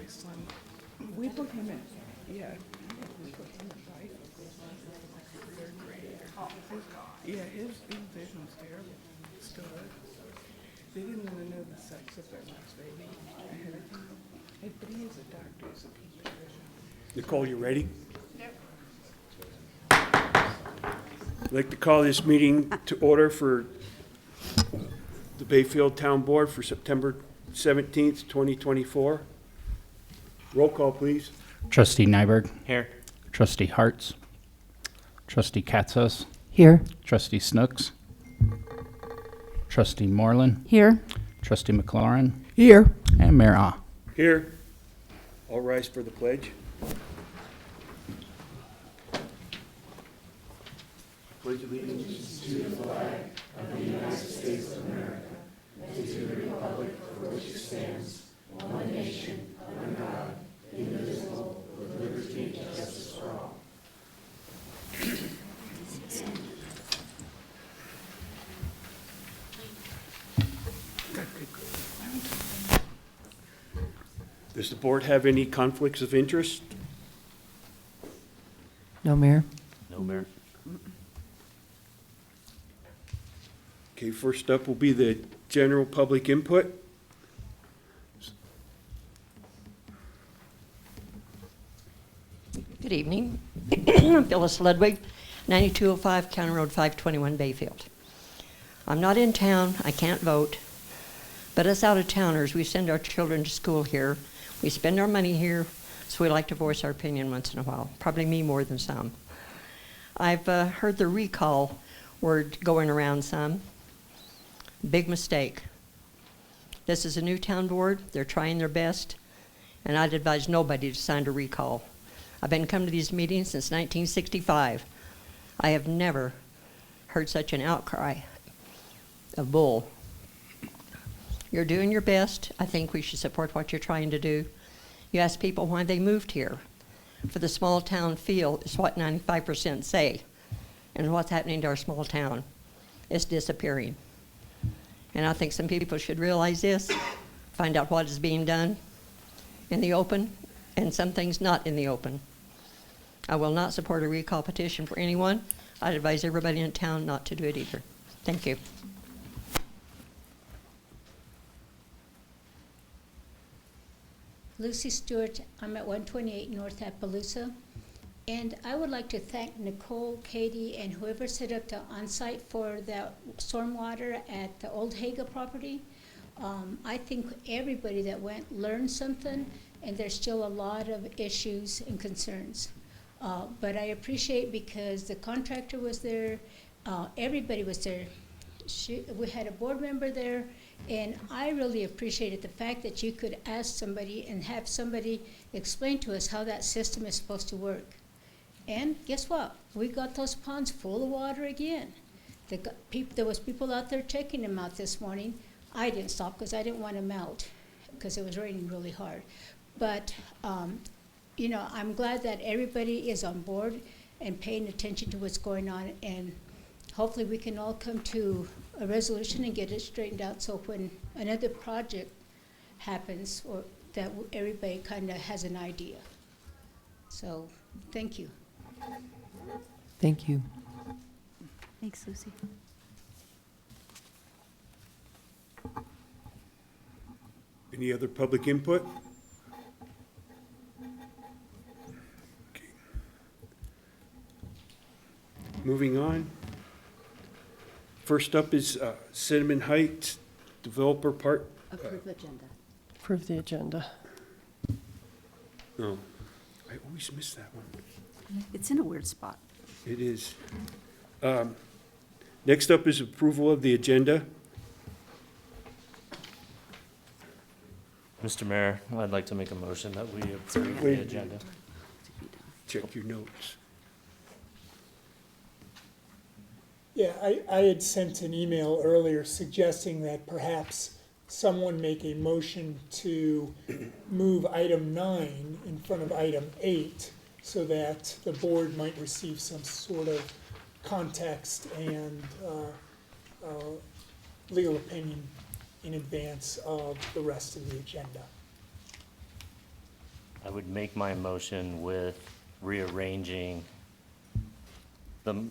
son, we put him in, yeah, we put him in Bayfield. Third grade. Yeah, his vision's terrible, still is. They didn't want to know the sex of their last baby ahead of time. But he is a doctor, he's a pediatrician. Nicole, you ready? I'd like to call this meeting to order for the Bayfield Town Board for September 17th, 2024. Roll call, please. Trustee Nyberg. Here. Trustee Hartz. Trustee Katzos. Here. Trustee Snooks. Trustee Moreland. Here. Trustee McLaurin. Here. And Mayor Ah. Here. All rise for the pledge. Pledge allegiance to the flag of the United States of America and to the republic for which it stands, one nation, under God, indivisible, with liberty and justice for all. Does the board have any conflicts of interest? No, Mayor. No, Mayor. Okay, first up will be the general public input. Good evening. Phyllis Ludwig, 9205 County Road 521, Bayfield. I'm not in town, I can't vote, but us out-of-towners, we send our children to school here. We spend our money here, so we like to voice our opinion once in a while. Probably me more than some. I've heard the recall word going around some. Big mistake. This is a new town board. They're trying their best, and I'd advise nobody to sign a recall. I've been coming to these meetings since 1965. I have never heard such an outcry of bull. You're doing your best. I think we should support what you're trying to do. You ask people why they moved here. For the small town feel is what 95% say. And what's happening to our small town? It's disappearing. And I think some people should realize this, find out what is being done in the open, and some things not in the open. I will not support a recall petition for anyone. I'd advise everybody in town not to do it either. Thank you. Lucy Stewart, I'm at 128 North Appaloosa. And I would like to thank Nicole, Katie, and whoever set up the on-site for the stormwater at the old Haga property. I think everybody that went learned something, and there's still a lot of issues and concerns. But I appreciate because the contractor was there, everybody was there. We had a board member there, and I really appreciated the fact that you could ask somebody and have somebody explain to us how that system is supposed to work. And guess what? We got those ponds full of water again. There was people out there checking them out this morning. I didn't stop because I didn't want to melt because it was raining really hard. But, you know, I'm glad that everybody is on board and paying attention to what's going on. And hopefully we can all come to a resolution and get it straightened out so when another project happens, or that everybody kind of has an idea. So, thank you. Thank you. Thanks, Lucy. Any other public input? Okay. Moving on. First up is Cinnamon Heights Developer Part. Approve agenda. Approve the agenda. No, I always miss that one. It's in a weird spot. It is. Next up is approval of the agenda. Mr. Mayor, I'd like to make a motion that we approve Wait. the agenda. Check your notes. Yeah, I had sent an email earlier suggesting that perhaps someone make a motion to move item 9 in front of item 8 so that the board might receive some sort of context and legal opinion in advance of the rest of the agenda. I would make my motion with rearranging the,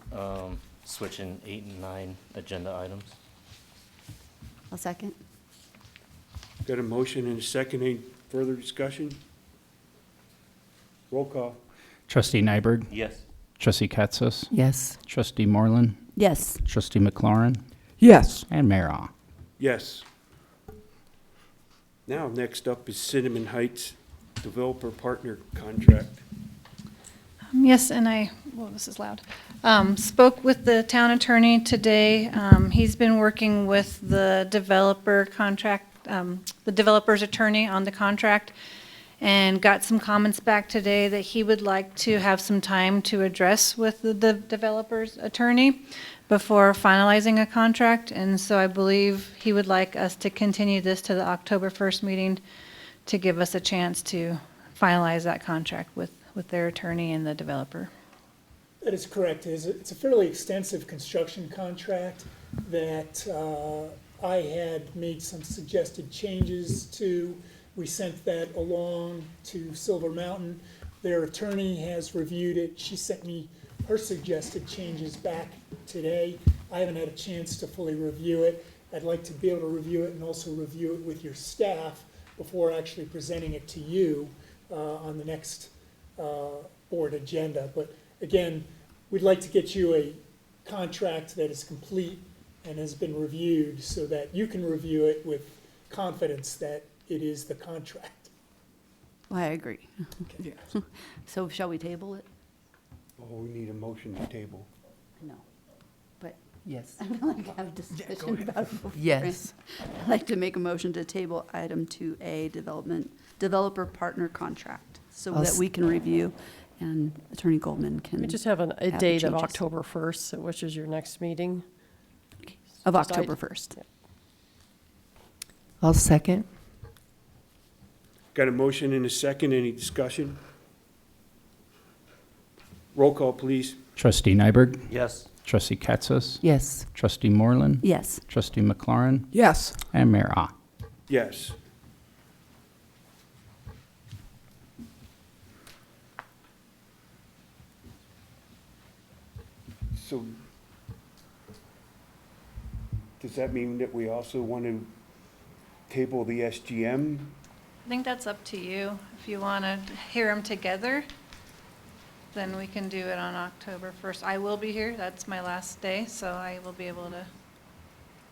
switching 8 and 9 agenda items. I'll second. Got a motion and a second. Any further discussion? Roll call. Trustee Nyberg, Yes. Trustee Katsas, Yes. Trustee Moreland, Yes. Trustee McLaurin, Yes. and Mayor Ah. Yes. Now, next up is Cinnamon Heights Developer Partner Contract. Yes, and well, this is loud. Spoke with the town attorney today. He's been working with the the developer's attorney on the contract, and got some comments back today that he would like to have some time to address with the developer's attorney before finalizing a contract. And so I believe he would like us to continue this to the October 1st meeting to give us a chance to finalize that contract with their attorney and the developer. That is correct. It's a fairly extensive construction contract that I had made some suggested changes to. We sent that along to Silver Mountain. Their attorney has reviewed it. She sent me her suggested changes back today. I haven't had a chance to fully review it. I'd like to be able to review it and also review it with your staff before actually presenting it to you on the next board agenda. But again, we'd like to get you a contract that is complete and has been reviewed so that you can review it with confidence that it is the contract. Well, I agree. Yeah. So shall we table it? Oh, we need a motion to table. No. But Yes. I would like to have a discussion about it before. Yes. I'd like to make a motion to table item 2A, developer partner contract, so I'll that s- we can review and Attorney Goldman can. We just have a Have the date of changes. October 1st, which is your next meeting. Of Decide. October 1st. I'll second. Got a motion and a second. Any discussion? Roll call, please. Trustee Nyberg, Yes. Trustee Katsas, Yes. Trustee Moreland, Yes. Trustee McLaurin, Yes. and Mayor Ah. Yes. So, does that mean that we also want to table the SGM? I think that's up to you. If you want to hear them together, then we can do it on October 1st. I will be here. That's my last day, so I will be able to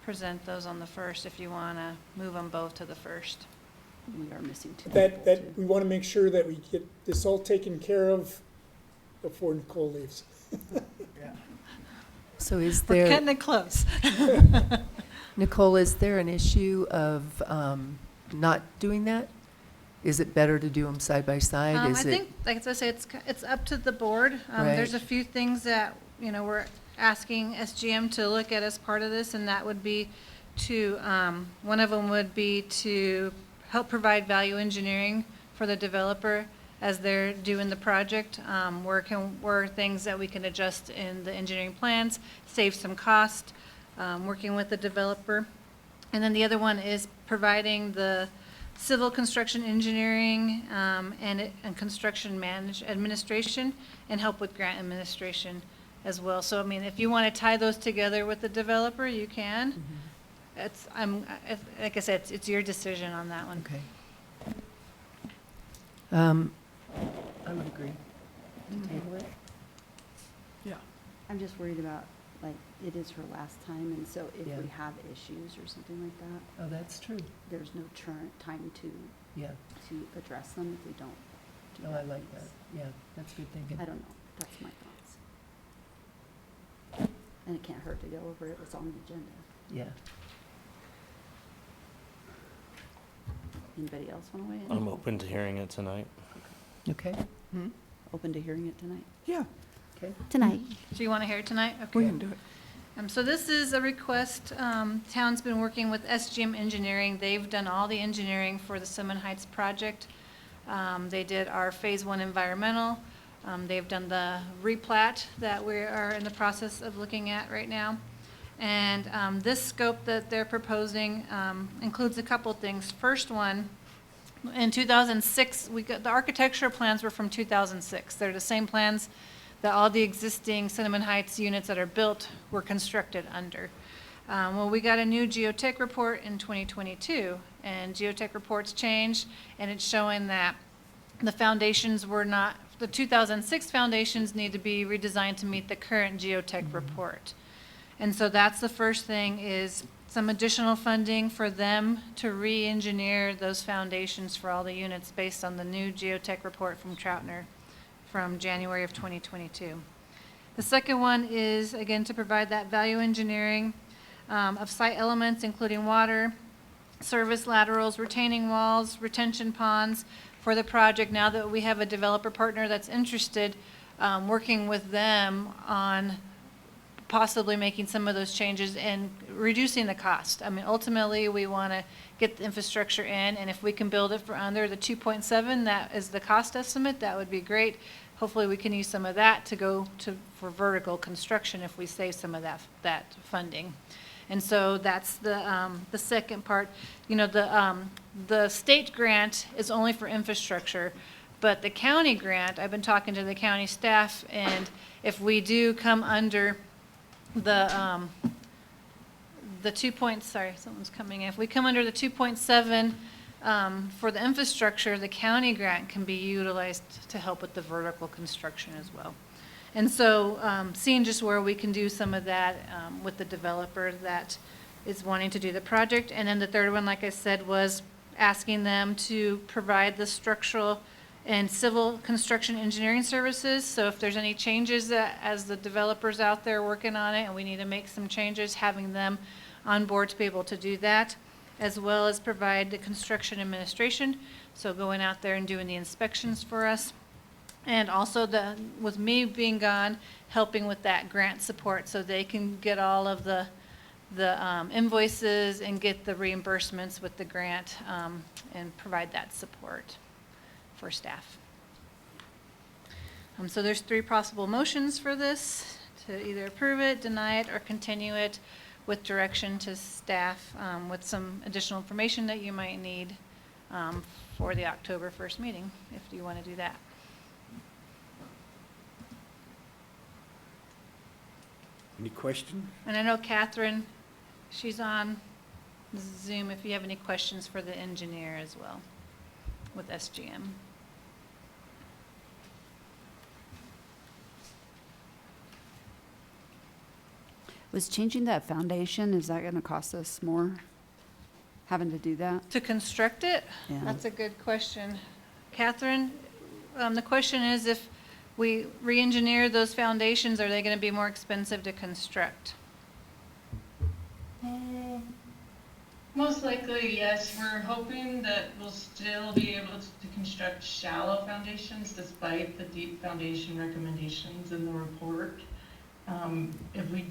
present those on the 1st if you want to move them both to the 1st. We are missing two. That, we want to make sure that we get this all taken care of before Nicole leaves. So is We're there, getting it close. Nicole, is there an issue of not doing that? Is it better to do them side by side? I Is it? think, like I say, it's up to the board. There's a Right. few things that, we're asking SGM to look at as part of this, and that would be to, one of them would be to help provide value engineering for the developer as they're doing the project. Where things that we can adjust in the engineering plans, save some cost, working with the developer. And then the other one is providing the civil construction engineering and construction administration, and help with grant administration as well. So, I mean, if you want to tie those together with the developer, you can. Like I said, it's your decision on that one. Okay. I would agree to table it. Yeah. I'm just worried about, like, it is her last time, and so if Yeah. we have issues or something like that, Oh, that's true. there's no time Yeah. to address them if we don't do Oh, that. I like that. Yeah, that's good thinking. I don't know, that's my thoughts. And it can't hurt to go over it, it's on the agenda. Yeah. Anybody else want to weigh in? I'm open to hearing it tonight. Okay. Open to hearing it tonight? Yeah, Okay. Tonight. Do you want to hear it tonight? Okay. we can do it. So this is a request, town's been working with SGM Engineering. They've done all the engineering for the Cinnamon Heights project. They did our Phase 1 environmental. They've done the replat that we are in the process of looking at right now. And this scope that they're proposing includes a couple things. First one, In 2006, the architectural plans were from 2006. They're the same plans that all the existing Cinnamon Heights units that are built were constructed under. Well, we got a new geotech report in 2022, and geotech reports changed, and it's showing that the foundations were not, the 2006 foundations need to be redesigned to meet the current geotech report. And so that's the first thing, is some additional funding for them to re-engineer those foundations for all the units based on the new geotech report from Troutner from January of 2022. The second one is, again, to provide that value engineering of site elements, including water, service laterals, retaining walls, retention ponds for the project. Now that we have a developer partner that's interested, working with them on possibly making some of those changes and reducing the cost. I mean, ultimately, we want to get the infrastructure in, and if we can build it for under the 2.7, that is the cost estimate, that would be great. Hopefully, we can use some of that to go to for vertical construction if we save some of that funding. And so that's the second part. You know, the state grant is only for infrastructure, but the county grant, I've been talking to the county staff, and if we do come under the 2 points, sorry, someone's coming in. If we come under the 2.7 for the infrastructure, the county grant can be utilized to help with the vertical construction as well. And so seeing just where we can do some of that with the developer that is wanting to do the project. And then the third one, like I said, was asking them to provide the structural and civil construction engineering services. So if there's any changes that, as the developers out there working on it and we need to make some changes, having them on board to be able to do that, as well as provide the construction administration. So going out there and doing the inspections for us. And also with me being gone, helping with that grant support so they can get all of the invoices and get the reimbursements with the grant and provide that support for staff. So there's 3 possible motions for this, to either approve it, deny it, or continue it with direction to staff with some additional information that you might need for the October 1st meeting, if you want to do that. Any question? And I know Catherine, she's on Zoom if you have any questions for the engineer as well with SGM. Was changing that foundation, is that going to cost us more, having to do that? To construct it? Yeah. That's a good question. Catherine, the question is, if we re-engineer those foundations, are they going to be more expensive to construct? Most likely, yes. We're hoping that we'll still be able to construct shallow foundations despite the deep foundation recommendations in the report. If we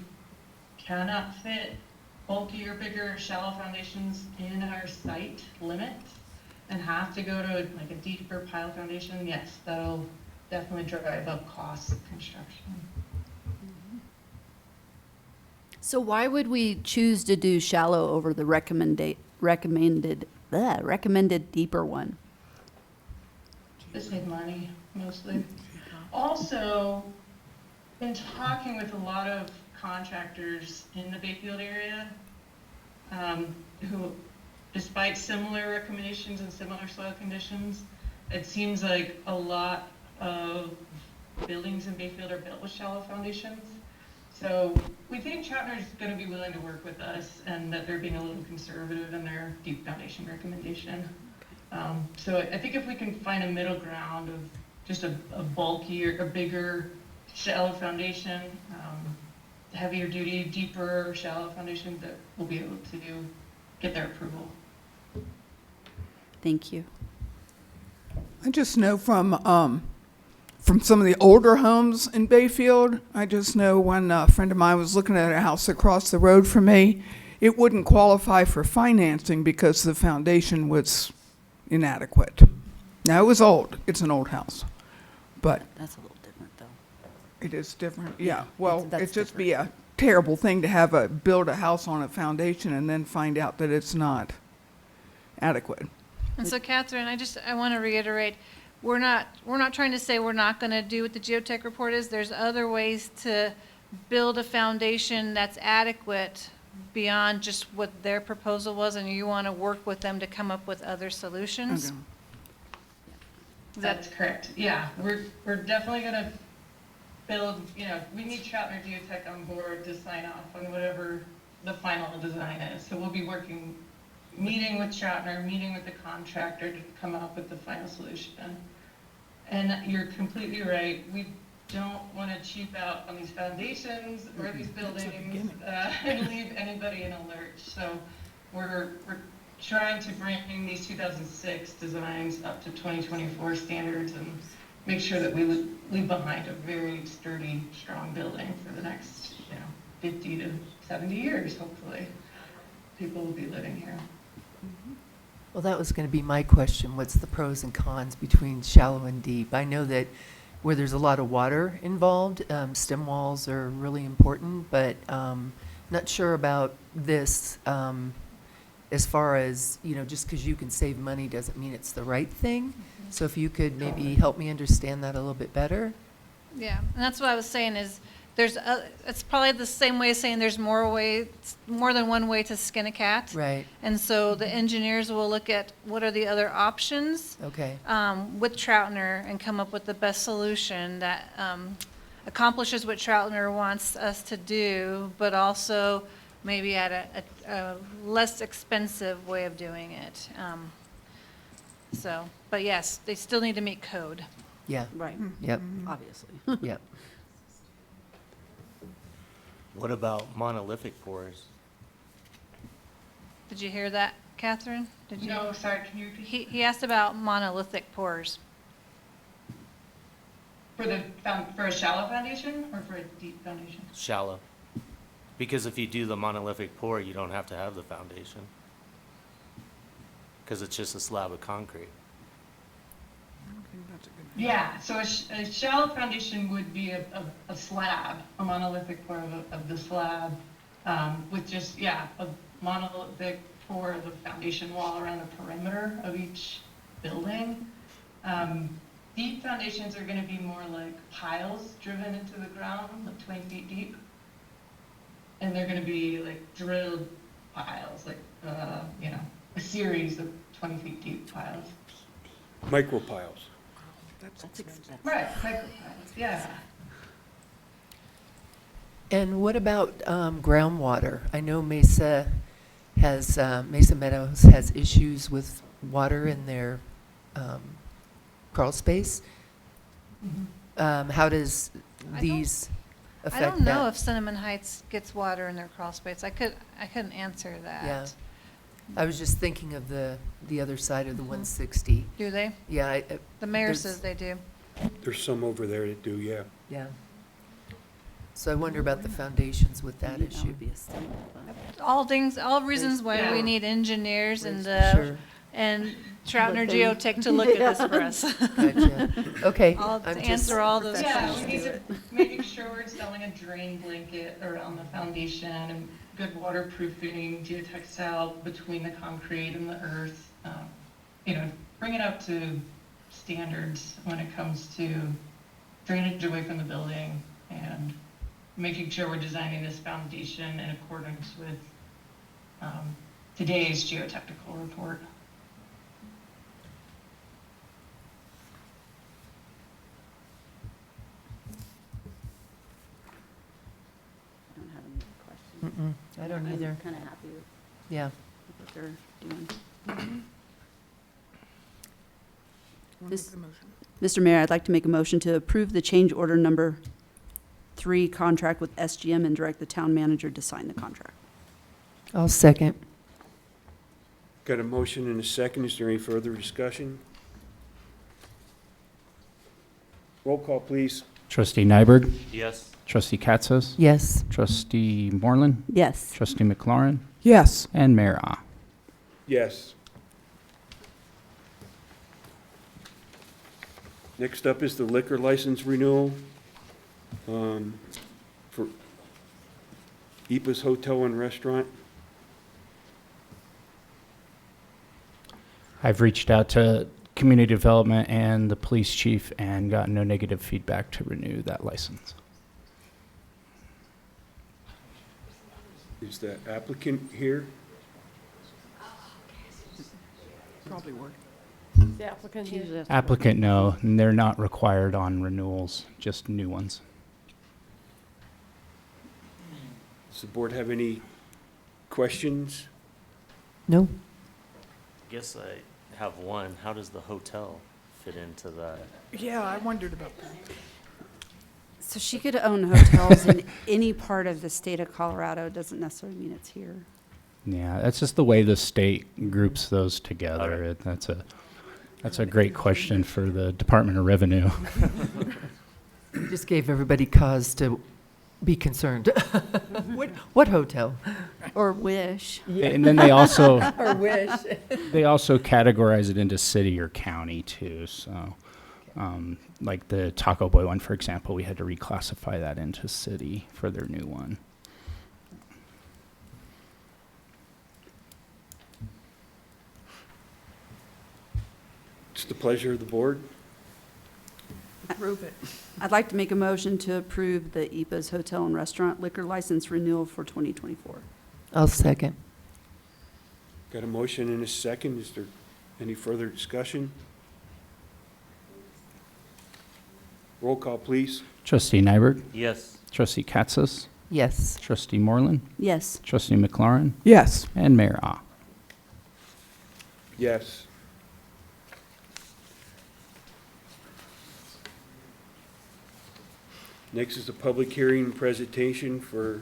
cannot fit bulkier, bigger, shallow foundations in our site limit and have to go to like a deeper pile foundation, yes, that'll definitely drive up costs of construction. So why would we choose to do shallow over the recommended deeper one? To save money, mostly. Also, been talking with a lot of contractors in the Bayfield area who, despite similar recommendations and similar soil conditions, it seems like a lot of buildings in Bayfield are built with shallow foundations. So we think Troutner is going to be willing to work with us, and that they're being a little conservative in their deep foundation recommendation. So I think if we can find a middle ground of just a bulkier, a bigger, shallow foundation, heavier duty, deeper, shallow foundation, that we'll be able to get their approval. Thank you. I just know from some of the older homes in Bayfield, I just know when a friend of mine was looking at a house across the road from me, it wouldn't qualify for financing because the foundation was inadequate. Now, it was old. It's an old house. But That's a little different, though. it is different. Yeah, well, that's it'd just be a terrible thing to build a house on a foundation and then find out that it's not adequate. And so Catherine, I want to reiterate, we're not trying to say we're not going to do what the geotech report is. There's other ways to build a foundation that's adequate beyond just what their proposal was, and you want to work with them to come up with other solutions. Okay. That's correct. Yeah, we're definitely gonna build, we need Troutner Geotech on board to sign off on whatever the final design is. So we'll be meeting with Troutner, meeting with the contractor to come up with the final solution. And you're completely right. We don't want to cheap out on these foundations or these buildings and leave anybody in a lurch. So we're trying to bring these 2006 designs up to 2024 standards and make sure that we leave behind a very sturdy, strong building for the next, 50 to 70 years, hopefully. People will be living here. Well, that was going to be my question. What's the pros and cons between shallow and deep? I know that where there's a lot of water involved, stem walls are really important, but not sure about this. As far as, just because you can save money doesn't mean it's the right thing. So if you could maybe help me understand that a little bit better. Yeah, and that's what I was saying is it's probably the same way as saying there's more than one way to skin a cat. Right. And so the engineers will look at what are the other options Okay. with Troutner and come up with the best solution that accomplishes what Troutner wants us to do, but also maybe at a less expensive way of doing it. But yes, they still need to meet code. Yeah. Right. Yep. Obviously. Yep. What about monolithic pours? Did you hear that, Catherine? Did you? No, sorry, can you repeat? He asked about monolithic pours. For a shallow foundation or for a deep foundation? Shallow. Because if you do the monolithic pour, you don't have to have the foundation. Because it's just a slab of concrete. I don't think that's a good idea. Yeah, so a shallow foundation would be a slab, a monolithic pour of the slab, with just, a monolithic pour of the foundation wall around the perimeter of each building. Deep foundations are going to be more like piles driven into the ground, like 20 feet deep. And they're going to be like drilled piles, like, a series of 20 feet deep piles. Micropiles. That's expensive. Right, micropiles, yeah. And what about groundwater? I know Mesa Meadows has issues with water in their crawl space. How does these affect I that? don't know if Cinnamon Heights gets water in their crawl space. I couldn't answer that. Yeah. I was just thinking of the other side of the 160. Do they? Yeah. The mayor there's- says they do. There's some over there that do, yeah. Yeah. So I wonder about the foundations with that That issue. would be a statement, but- All reasons why we need engineers and Sure. and Troutner But then- Geotech to look at this for us. Gotcha. Okay. I'll I'm answer just- all those Yeah, questions. we need to making sure we're installing a drain blanket around the foundation and good waterproofing, geotextile between the concrete and the earth. Bring it up to standards when it comes to drainage away from the building and making sure we're designing this foundation in accordance with today's geotechnical report. I don't have any questions. I don't either. I'm kind of happy with Yeah. what they're doing. Wanna This- make the motion? Mr. Mayor, I'd like to make a motion to approve the change order number 3 contract with SGM and direct the town manager to sign the contract. I'll second. Got a motion and a second. Is there any further discussion? Roll call, please. Trustee Nyberg, Yes. Trustee Katsas, Yes. Trustee Moreland, Yes. Trustee McLaurin, Yes. and Mayor Ah. Yes. Next up is the liquor license renewal for Ipa's Hotel and Restaurant. I've reached out to community development and the police chief and got no negative feedback to renew that license. Is the applicant here? Probably work. The applicant here. Applicant, no, and they're not required on renewals, just new ones. Does the board have any questions? No? Guess I have one. How does the hotel fit into that? Yeah, I wondered about that. So she could own hotels in any part of the state of Colorado, doesn't necessarily mean it's here. Yeah, that's just the way the state groups those together. Okay. That's a great question for the Department of Revenue. You just gave everybody cause to be concerned. What hotel? Or wish. And then they also Or wish. they also categorize it into city or county too. So, like the Taco Boy one, for example, we had to reclassify that into city for their new one. It's the pleasure of the board. Approve it. I'd like to make a motion to approve the EPA's Hotel and Restaurant liquor license renewal for 2024. I'll second. Got a motion and a second. Is there any further discussion? Roll call, please. Trustee Nyberg, Yes. Trustee Katsas, Yes. Trustee Moreland, Yes. Trustee McLaurin, Yes. and Mayor Ah. Yes. Next is a public hearing and presentation for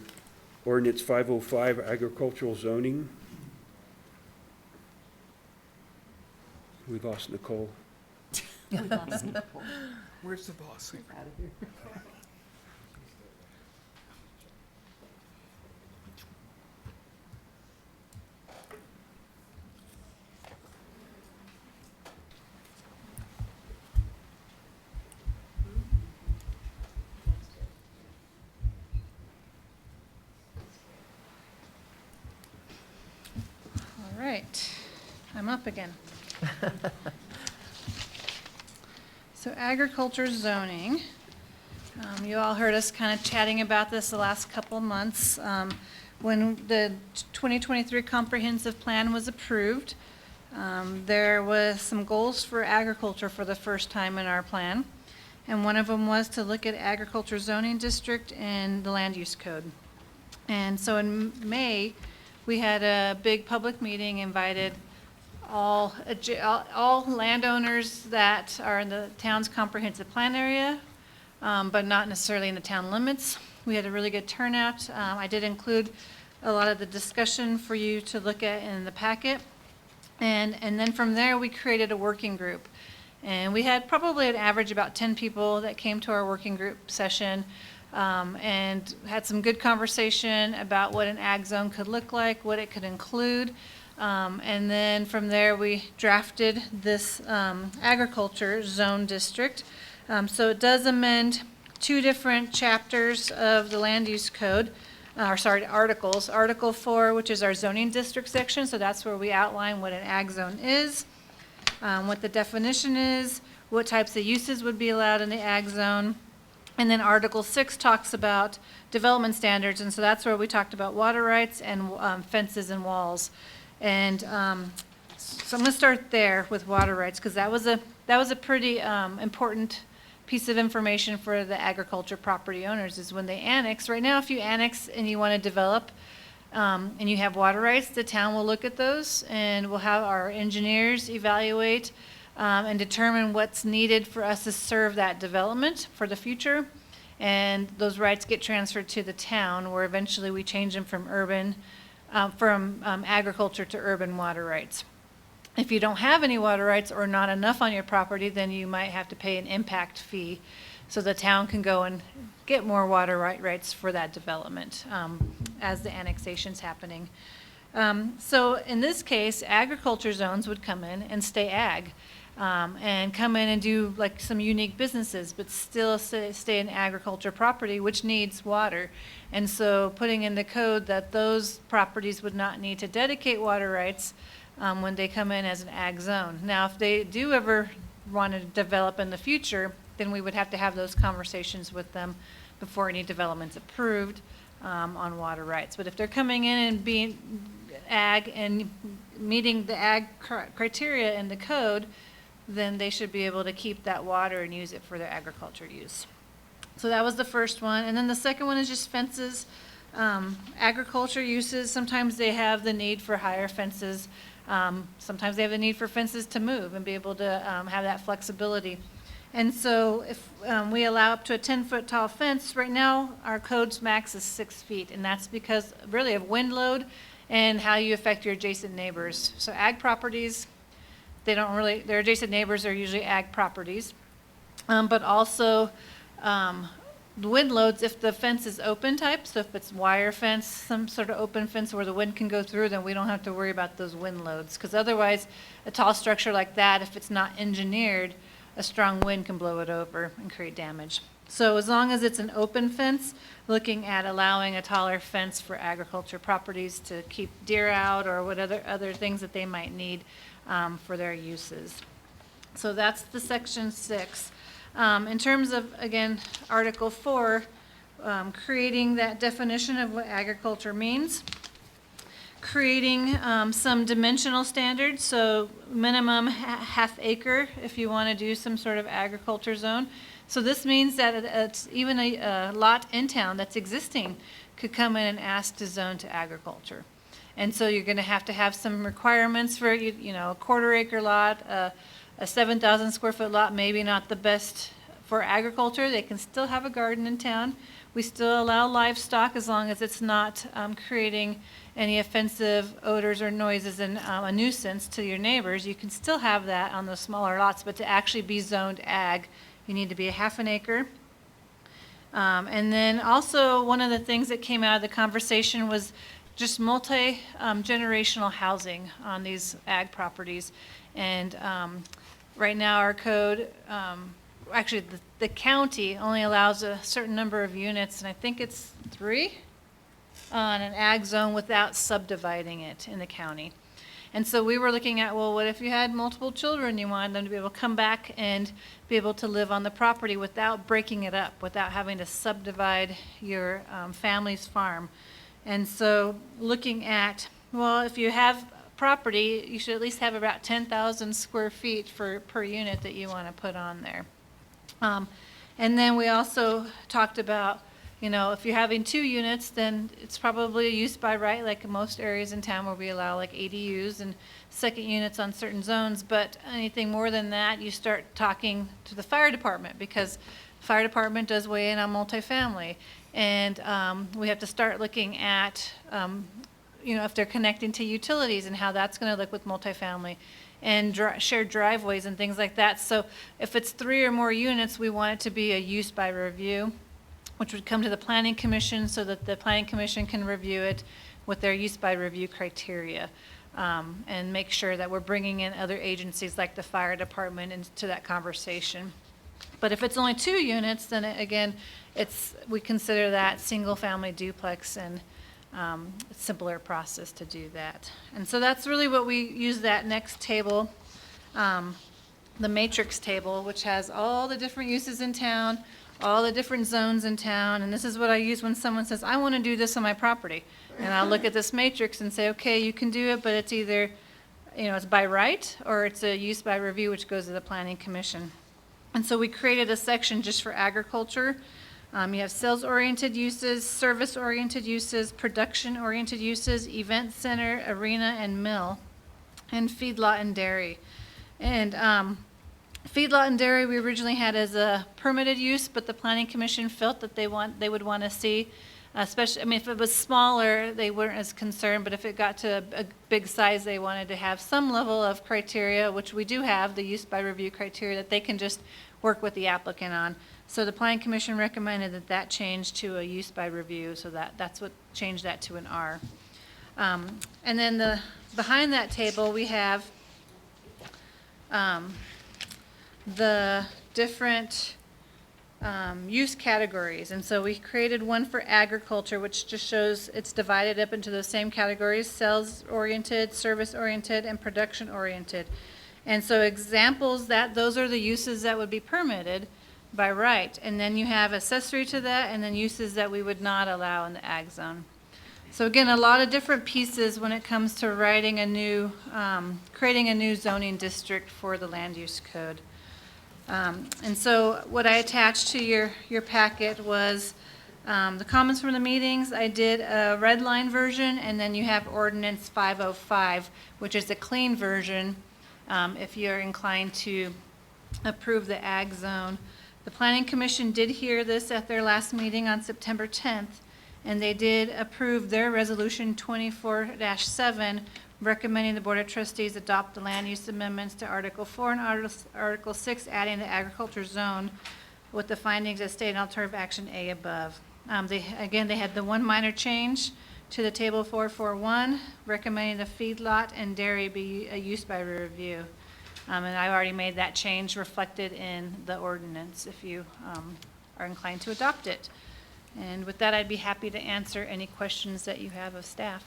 ordinance 505 agricultural zoning. We lost Nicole. Where's the boss? All right, I'm up again. So agriculture zoning, you all heard us kind of chatting about this the last couple of months. When the 2023 comprehensive plan was approved, there was some goals for agriculture for the first time in our plan. And one of them was to look at agriculture zoning district and the land use code. And so in May, we had a big public meeting, invited all landowners that are in the town's comprehensive plan area, but not necessarily in the town limits. We had a really good turnout. I did include a lot of the discussion for you to look at in the packet. And then from there, we created a working group. And we had probably an average about 10 people that came to our working group session, and had some good conversation about what an ag zone could look like, what it could include. And then from there, we drafted this agriculture zone district. So it does amend 2 different chapters of the land use code, articles. Article 4, which is our zoning district section, so that's where we outline what an ag zone is, what the definition is, what types of uses would be allowed in the ag zone. And then Article 6 talks about development standards, and so that's where we talked about water rights and fences and walls. And so I'm going to start there with water rights, because that was a pretty important piece of information for the agriculture property owners, is when they annex. Right now, if you annex and you want to develop and you have water rights, the town will look at those, and we'll have our engineers evaluate and determine what's needed for us to serve that development for the future. And those rights get transferred to the town, where eventually we change them from agriculture to urban water rights. If you don't have any water rights or not enough on your property, then you might have to pay an impact fee, so the town can go and get more water rights for that development as the annexation's happening. So in this case, agriculture zones would come in and stay ag, and come in and do like some unique businesses, but still stay in agriculture property, which needs water. And so putting in the code that those properties would not need to dedicate water rights, when they come in as an ag zone. Now, if they do ever want to develop in the future, then we would have to have those conversations with them before any development's approved on water rights. But if they're coming in and being ag and meeting the ag criteria in the code, then they should be able to keep that water and use it for their agriculture use. So that was the first one. And then the second one is just fences. Agriculture uses, sometimes they have the need for higher fences. Sometimes they have the need for fences to move and be able to have that flexibility. And so if we allow up to a 10-foot tall fence, right now our code's max is 6 feet, and that's because really of wind load and how you affect your adjacent neighbors. So ag properties, they don't really, their adjacent neighbors are usually ag properties, but also the wind loads, if the fence is open type, so if it's wire fence, some sort of open fence where the wind can go through, then we don't have to worry about those wind loads. Because otherwise, a tall structure like that, if it's not engineered, a strong wind can blow it over and create damage. So as long as it's an open fence, looking at allowing a taller fence for agriculture properties to keep deer out or what other things that they might need for their uses. So that's the section 6. In terms of, again, Article 4, creating that definition of what agriculture means, creating some dimensional standards, so minimum half acre if you want to do some sort of agriculture zone. So this means that it's even a lot in town that's existing could come in and ask to zone to agriculture. And so you're going to have some requirements for, you know, a quarter-acre lot, a 7,000 square foot lot, maybe not the best for agriculture. They can still have a garden in town. We still allow livestock as long as it's not creating any offensive odors or noises and a nuisance to your neighbors. You can still have that on those smaller lots, but to actually be zoned ag, you need to be a half an acre. And then also one of the things that came out of the conversation was just multi-generational housing on these ag properties. And right now our code, actually the county only allows a certain number of units, and I think it's 3 on an ag zone without subdividing it in the county. And so we were looking at, well, what if you had multiple children, you wanted them to be able to come back and be able to live on the property without breaking it up, without having to subdivide your family's farm. And so looking at, well, if you have property, you should at least have about 10,000 square feet per unit that you want to put on there. And then we also talked about, you know, if you're having 2 units, then it's probably a use by right, like in most areas in town where we allow like ADUs and second units on certain zones. But anything more than that, you start talking to the fire department, because the fire department does weigh in on multifamily. And we have to start looking at, you know, if they're connecting to utilities and how that's going to look with multifamily, and shared driveways and things like that. So if it's 3 or more units, we want it to be a use by review, which would come to the Planning Commission so that the Planning Commission can review it with their use by review criteria, and make sure that we're bringing in other agencies like the fire department into that conversation. But if it's only 2 units, then again, we consider that single family duplex, and it's a simpler process to do that. And so that's really what we use that next table, the matrix table, which has all the different uses in town, all the different zones in town. And this is what I use when someone says, I want to do this on my property. And I'll look at this matrix and say, okay, you can do it, but it's either, you know, it's by right, or it's a use by review, which goes to the Planning Commission. And so we created a section just for agriculture. You have sales-oriented uses, service-oriented uses, production-oriented uses, event center, arena, and mill, and feedlot and dairy. And feedlot and dairy we originally had as a permitted use, but the Planning Commission felt that they would want to see, especially, I mean, if it was smaller, they weren't as concerned, but if it got to a big size, they wanted to have some level of criteria, which we do have, the use by review criteria, that they can just work with the applicant on. So the Planning Commission recommended that change to a use by review, so that's what changed that to an R. And then behind that table, we have the different use categories. And so we created one for agriculture, which just shows it's divided up into the same categories: sales-oriented, service-oriented, and production-oriented. And so examples, those are the uses that would be permitted by right. And then you have accessory to that, and then uses that we would not allow in the ag zone. So again, a lot of different pieces when it comes to writing a new, creating a new zoning district for the land use code. And so what I attached to your packet was the comments from the meetings. I did a red line version, and then you have ordinance 505, which is a clean version if you're inclined to approve the ag zone. The Planning Commission did hear this at their last meeting on September 10th, and they did approve their resolution 24-7, recommending the Board of Trustees adopt the land use amendments to Article 4 and Article 6, adding the agriculture zone with the findings as stated in alternative action A above. They had the one minor change to the table 441, recommending the feedlot and dairy be a use by review. And I already made that change reflected in the ordinance if you are inclined to adopt it. And with that, I'd be happy to answer any questions that you have of staff.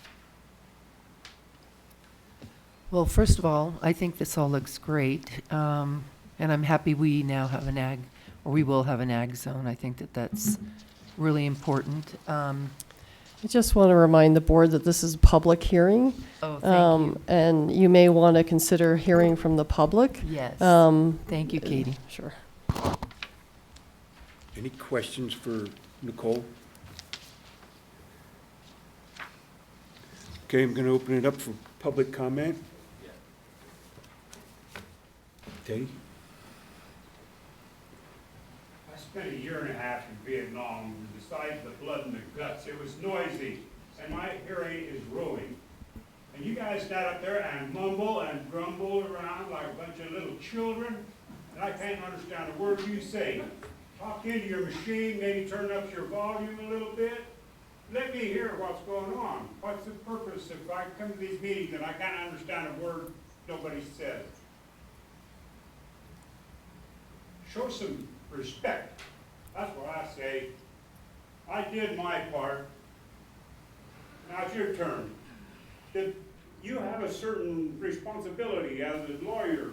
Well, first of all, I think this all looks great, and I'm happy we now have an ag, or we will have an ag zone. I think that that's really important. I just want to remind the board that this is a public hearing. Oh, thank you. And you may want to consider hearing from the public. Yes. Thank you, Katie. Sure. Any questions for Nicole? Okay, I'm going to open it up for public comment. Teddy? I spent a year and a half in Vietnam. Besides the blood and the guts, it was noisy, and my hearing is ruined. And you guys got up there and mumble and grumble around like a bunch of little children, and I can't understand a word you say. Talk into your machine, maybe turn up your volume a little bit. Let me hear what's going on. What's the purpose if I come to these meetings and I can't understand a word nobody says? Show some respect. That's what I say. I did my part. Now it's your turn. You have a certain responsibility as a lawyer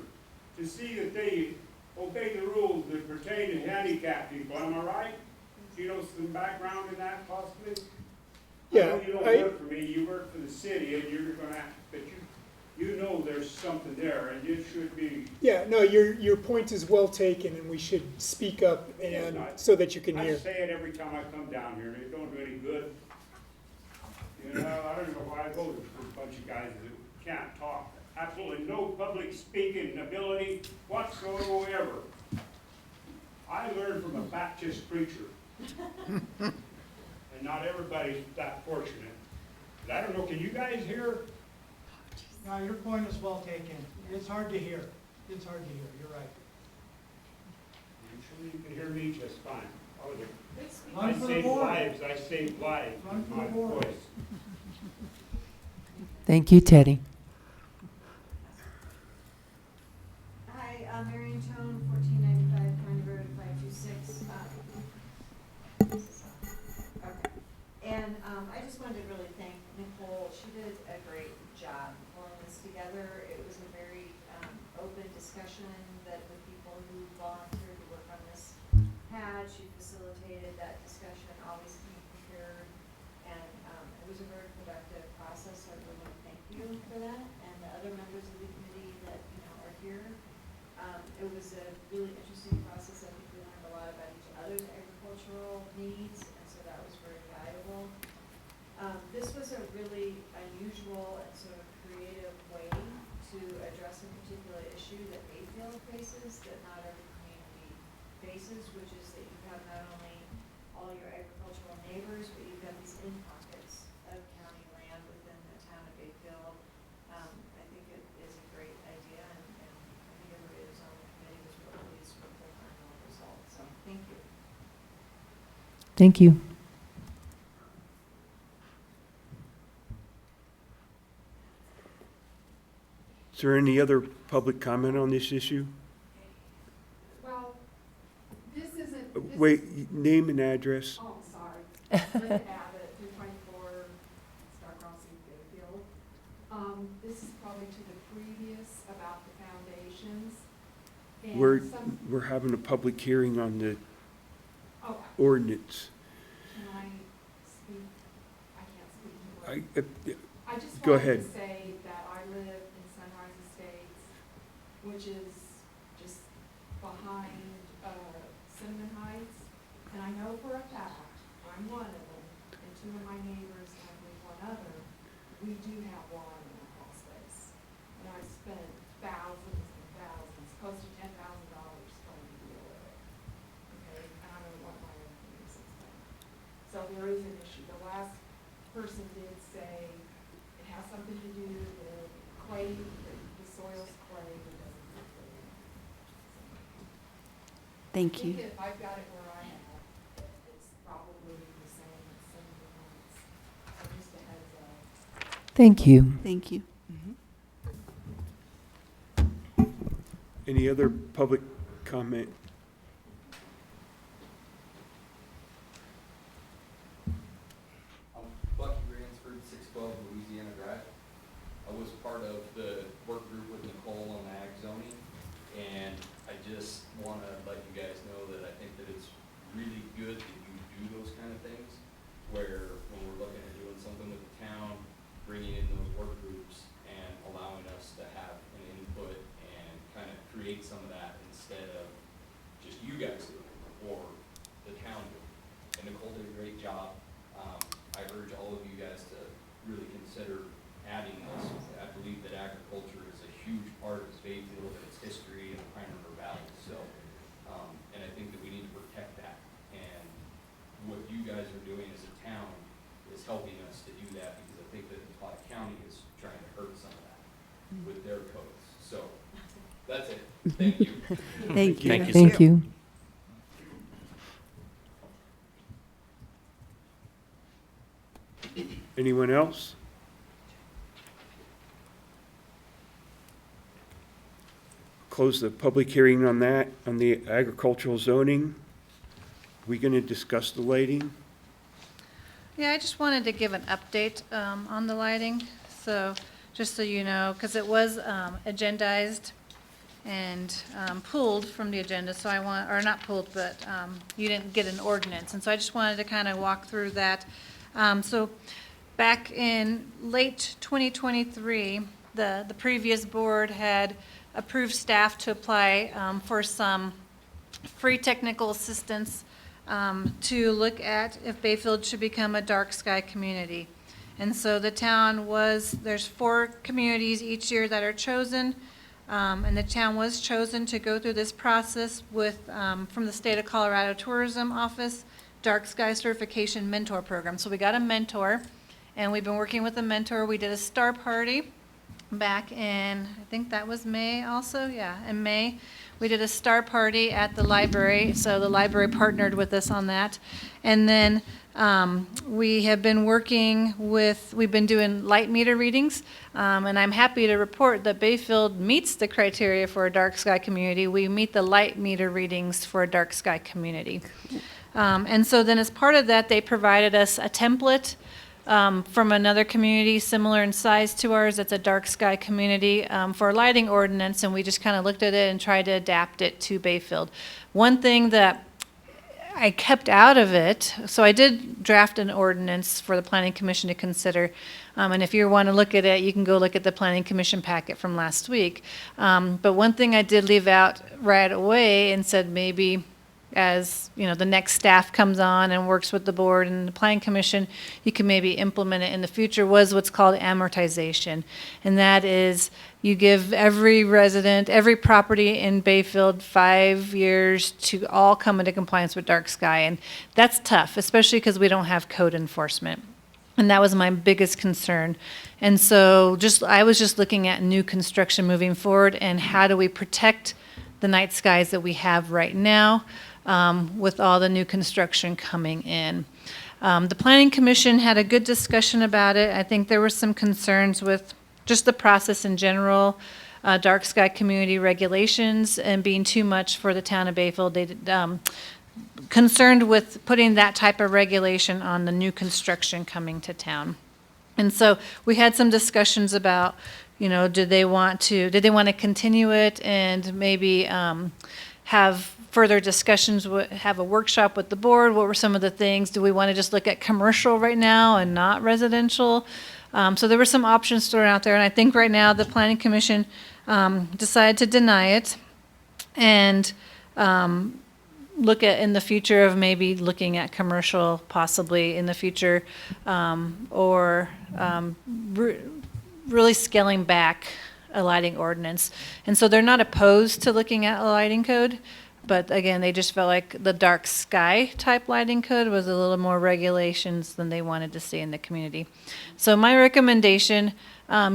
to see that they obey the rules that pertain to handicapped people. Am I right? Do you know some background in that possibly? Yeah, I know you don't work for me, you work for the city, and you're gonna have, but you know there's something there, and it should be. Yeah, no, your point is well taken, and we should speak up and so that you can hear. I say it every time I come down here, and it don't do any good. You know, I don't know why I voted for a bunch of guys that can't talk. Absolutely no public speaking ability whatsoever. I learned from a Baptist preacher. And not everybody's that fortunate. But I don't know, can you guys hear? No, your point is well taken. It's hard to hear. It's hard to hear, you're right. I'm sure you can hear me just fine. Run for the board. I saved lives Run with for my the board. voice. Thank you, Teddy. Hi, Marion Tone, 1495 County Road 526. Okay. And I just wanted to really thank Nicole. She did a great job pulling this together. It was a very open discussion that the people who volunteered to work on this had. She facilitated that discussion, always came prepared, and it was a very productive process. So I really want to thank you for that, and the other members of the committee that are here. It was a really interesting process. I think we learned a lot about each other's agricultural needs, and so that was very valuable. This was a really unusual and sort of creative way to address a particular issue that Bayfield faces that not every community faces, which is that you have not only all your agricultural neighbors, but you've got these in-pockets of county land within the town of Bayfield. I think it is a great idea, and I think everybody that was on the committee was really pleased with the final result. So thank you. Thank you. Is there any other public comment on this issue? Well, this isn't Wait, name and address. Oh, sorry. Linda Abbott, 224 Star Crossing, Bayfield. This is probably to the previous about the foundations. And We're having a public hearing on the Oh, ordinance. can I speak? I can't speak to it. I just Go wanted ahead. to say that I live in Sunrise Estates, which is just behind Cinnamon Heights. And I know for a fact, I'm one of them, and two of my neighbors, and I believe one other, we do have water in our crawl space. And I spent thousands and thousands, close to $10,000 trying to deal with it. Okay, and I don't know what my other neighbors have done. So there is an issue. The last person did say it has something to do with clay, the soil's clay, it doesn't have clay. Thank I you. think if I've got it where I am, it's probably the same as some of the ones. So just a heads up. Thank you. Thank you. Any other public comment? I'm Bucky Ransford, 612 Louisiana Drive. I was part of the work group with Nicole on the ag zoning, and I just want to let you guys know that I think that it's really good that you do those kind of things, where when we're looking at doing something with the town, bringing in those work groups and allowing us to have an input and kind of create some of that instead of just you guys doing it or the town doing it. And Nicole did a great job. I urge all of you guys to really consider adding this. I believe that agriculture is a huge part of Bayfield and its history and the Pine River Valley. So, and I think that we need to protect that. And what you guys are doing as a town is helping us to do that, because I think that Platte County is trying to hurt some of that with their codes. So that's it. Thank you. Thank you. Thank you, Thank sir. you. Anyone else? Close the public hearing on that, on the agricultural zoning. We going to discuss the lighting? Yeah, I just wanted to give an update on the lighting. So, just so you know, because it was agendized and pulled from the agenda, so I want, or not pulled, but you didn't get an ordinance. And so I just wanted to kind of walk through that. So back in late 2023, the previous board had approved staff to apply for some free technical assistance to look at if Bayfield should become a dark sky community. And so the town was, there's 4 communities each year that are chosen, and the town was chosen to go through this process with, from the State of Colorado Tourism Office, Dark Sky Certification Mentor Program. So we got a mentor, and we've been working with a mentor. We did a star party back in, I think that was May also, yeah, in May. We did a star party at the library, so the library partnered with us on that. And then we have been working with, we've been doing light meter readings, and I'm happy to report that Bayfield meets the criteria for a dark sky community. We meet the light meter readings for a dark sky community. And so then as part of that, they provided us a template from another community similar in size to ours. It's a dark sky community for a lighting ordinance, and we just kind of looked at it and tried to adapt it to Bayfield. One thing that I kept out of it, so I did draft an ordinance for the Planning Commission to consider, and if you want to look at it, you can go look at the Planning Commission packet from last week. But one thing I did leave out right away and said maybe as you know the next staff comes on and works with the board and the Planning Commission, you can maybe implement it in the future, was what's called amortization. And that is you give every resident, every property in Bayfield 5 years to all come into compliance with dark sky. And that's tough, especially because we don't have code enforcement. And that was my biggest concern. And so I was just looking at new construction moving forward and how do we protect the night skies that we have right now with all the new construction coming in. The Planning Commission had a good discussion about it. I think there were some concerns with just the process in general, dark sky community regulations, and being too much for the town of Bayfield. concerned with putting that type of regulation on the new construction coming to town. And so we had some discussions about, you know, did they want to continue it and maybe have further discussions, have a workshop with the board? What were some of the things? Do we want to just look at commercial right now and not residential? So there were some options thrown out there, and I think right now the Planning Commission decided to deny it and look at in the future of maybe looking at commercial possibly in the future, or really scaling back a lighting ordinance. And so they're not opposed to looking at a lighting code, but again, they just felt like the dark sky type lighting code was a little more regulations than they wanted to see in the community. So my recommendation,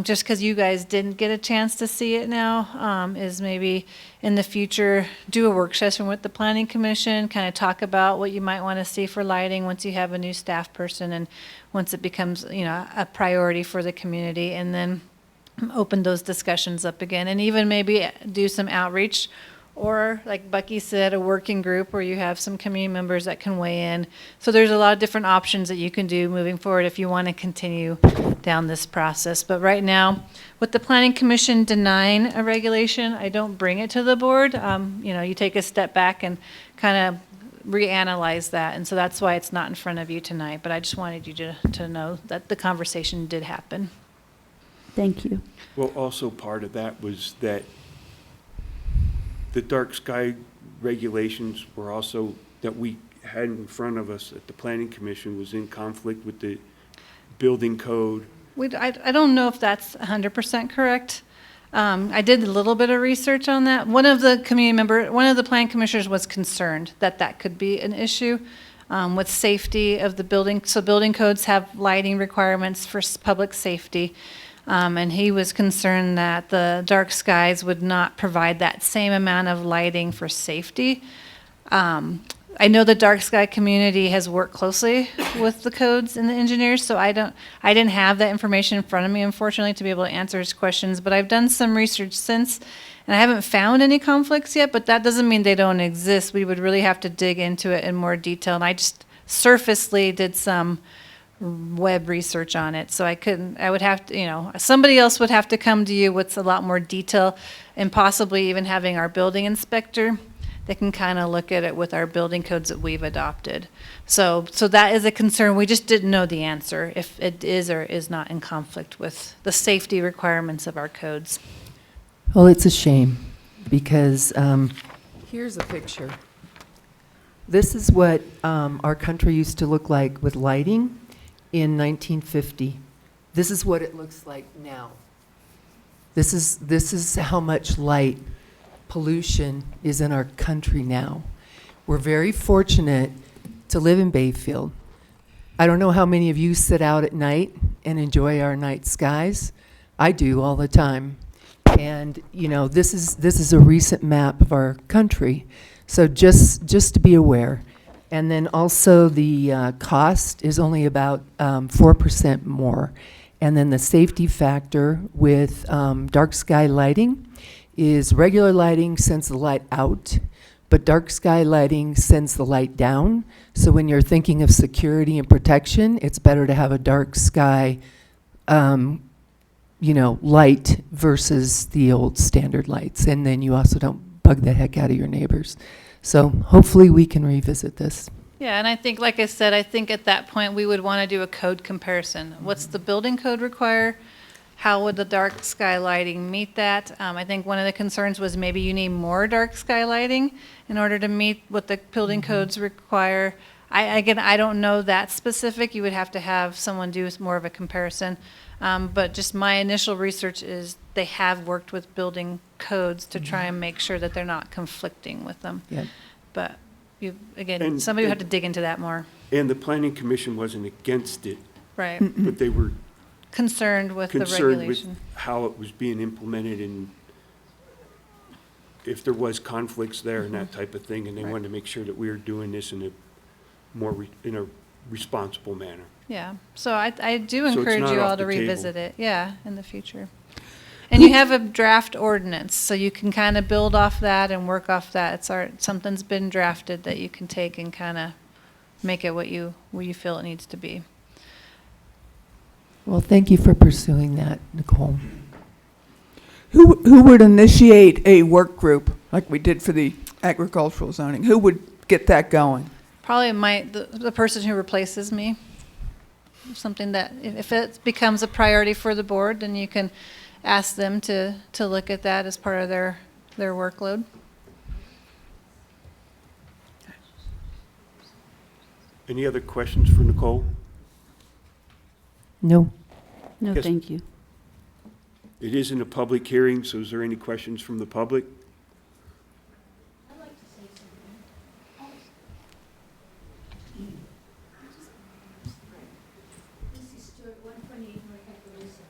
just because you guys didn't get a chance to see it now, is maybe in the future do a work session with the Planning Commission, kind of talk about what you might want to see for lighting once you have a new staff person and once it becomes, you know, a priority for the community, and then open those discussions up again, and even maybe do some outreach. Or, like Bucky said, a working group where you have some community members that can weigh in. So there's a lot of different options that you can do moving forward if you want to continue down this process. But right now, with the Planning Commission denying a regulation, I don't bring it to the board. You know, you take a step back and kind of reanalyze that. And so that's why it's not in front of you tonight. But I just wanted you to know that the conversation did happen. Thank you. Well, also part of that was that the dark sky regulations were also, that we had in front of us at the Planning Commission, was in conflict with the building code. I don't know if that's 100% correct. I did a little bit of research on that. One of the planning commissioners was concerned that that could be an issue with safety of the building. So building codes have lighting requirements for public safety. And he was concerned that the dark skies would not provide that same amount of lighting for safety. I know the dark sky community has worked closely with the codes and the engineers, so I didn't have that information in front of me, unfortunately, to be able to answer his questions. But I've done some research since, and I haven't found any conflicts yet, but that doesn't mean they don't exist. We would really have to dig into it in more detail. And I just surfacely did some web research on it, so I would have to, you know, somebody else would have to come to you with a lot more detail, and possibly even having our building inspector that can kind of look at it with our building codes that we've adopted. So that is a concern. We just didn't know the answer, if it is or is not in conflict with the safety requirements of our codes. Well, it's a shame, because here's a picture. This is what our country used to look like with lighting in 1950. This is what it looks like now. This is how much light pollution is in our country now. We're very fortunate to live in Bayfield. I don't know how many of you sit out at night and enjoy our night skies. I do all the time. And you know, this is a recent map of our country. So just to be aware. And then also the cost is only about 4% more. And then the safety factor with dark sky lighting is regular lighting sends the light out, but dark sky lighting sends the light down. So when you're thinking of security and protection, it's better to have a dark sky you know, light versus the old standard lights. And then you also don't bug the heck out of your neighbors. So hopefully we can revisit this. Yeah, and I think, like I said, I think at that point we would want to do a code comparison. What's the building code require? How would the dark sky lighting meet that? I think one of the concerns was maybe you need more dark sky lighting in order to meet what the building codes require. Again, I don't know that specific. You would have to have someone do more of a comparison. But just my initial research is they have worked with building codes to try and make sure that they're not conflicting with them. Yep. But somebody would have to dig into that more. And the Planning Commission wasn't against it. Right. But they were concerned with the regulation. With how it was being implemented and if there was conflicts there and that type of thing, and they wanted to make sure that we were doing this in a responsible manner. Yeah, so I do So it's encourage not you off all to the table. revisit it, yeah, in the future. And you have a draft ordinance, so you can kind of build off that and work off that. Something's been drafted that you can take and kind of make it what you feel it needs to be. Well, thank you for pursuing that, Nicole. Who would initiate a work group like we did for the agricultural zoning? Who would get that going? Probably the person who replaces me. Something that, if it becomes a priority for the board, then you can ask them to look at that as part of their workload. Any other questions for Nicole? No. No, Yes. thank you. It isn't a public hearing, so is there any questions from the public? I'd like to say something. This is Stuart, 128 North Appaloosa.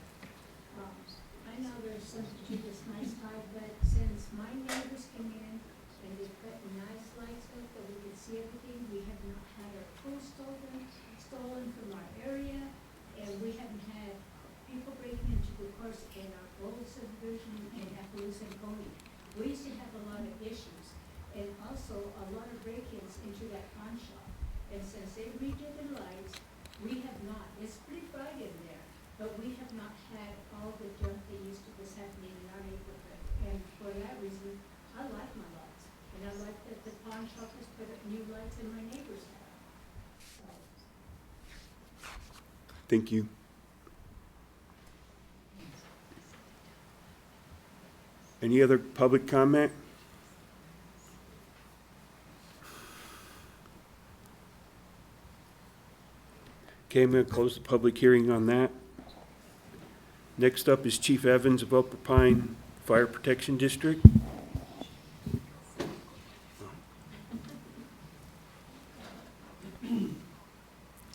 I know there's something to this nice side, but since my neighbors came in and they put nice lights up that we could see everything, we have not had our poles stolen from our area, and we haven't had people breaking into the course in our old subdivision in Appaloosa and Coney. We used to have a lot of issues, and also a lot of break-ins into that pawn shop. And since they redid the lights, we have not, it's pretty bright in there, but we have not had all the junk that used to was happening in our neighborhood. And for that reason, I like my lights, and I like that the pawn shop has put up new lights and my neighbors have. So, Thank you. Any other public comment? Okay, I'm going to close the public hearing on that. Next up is Chief Evans of Upper Pine Fire Protection District.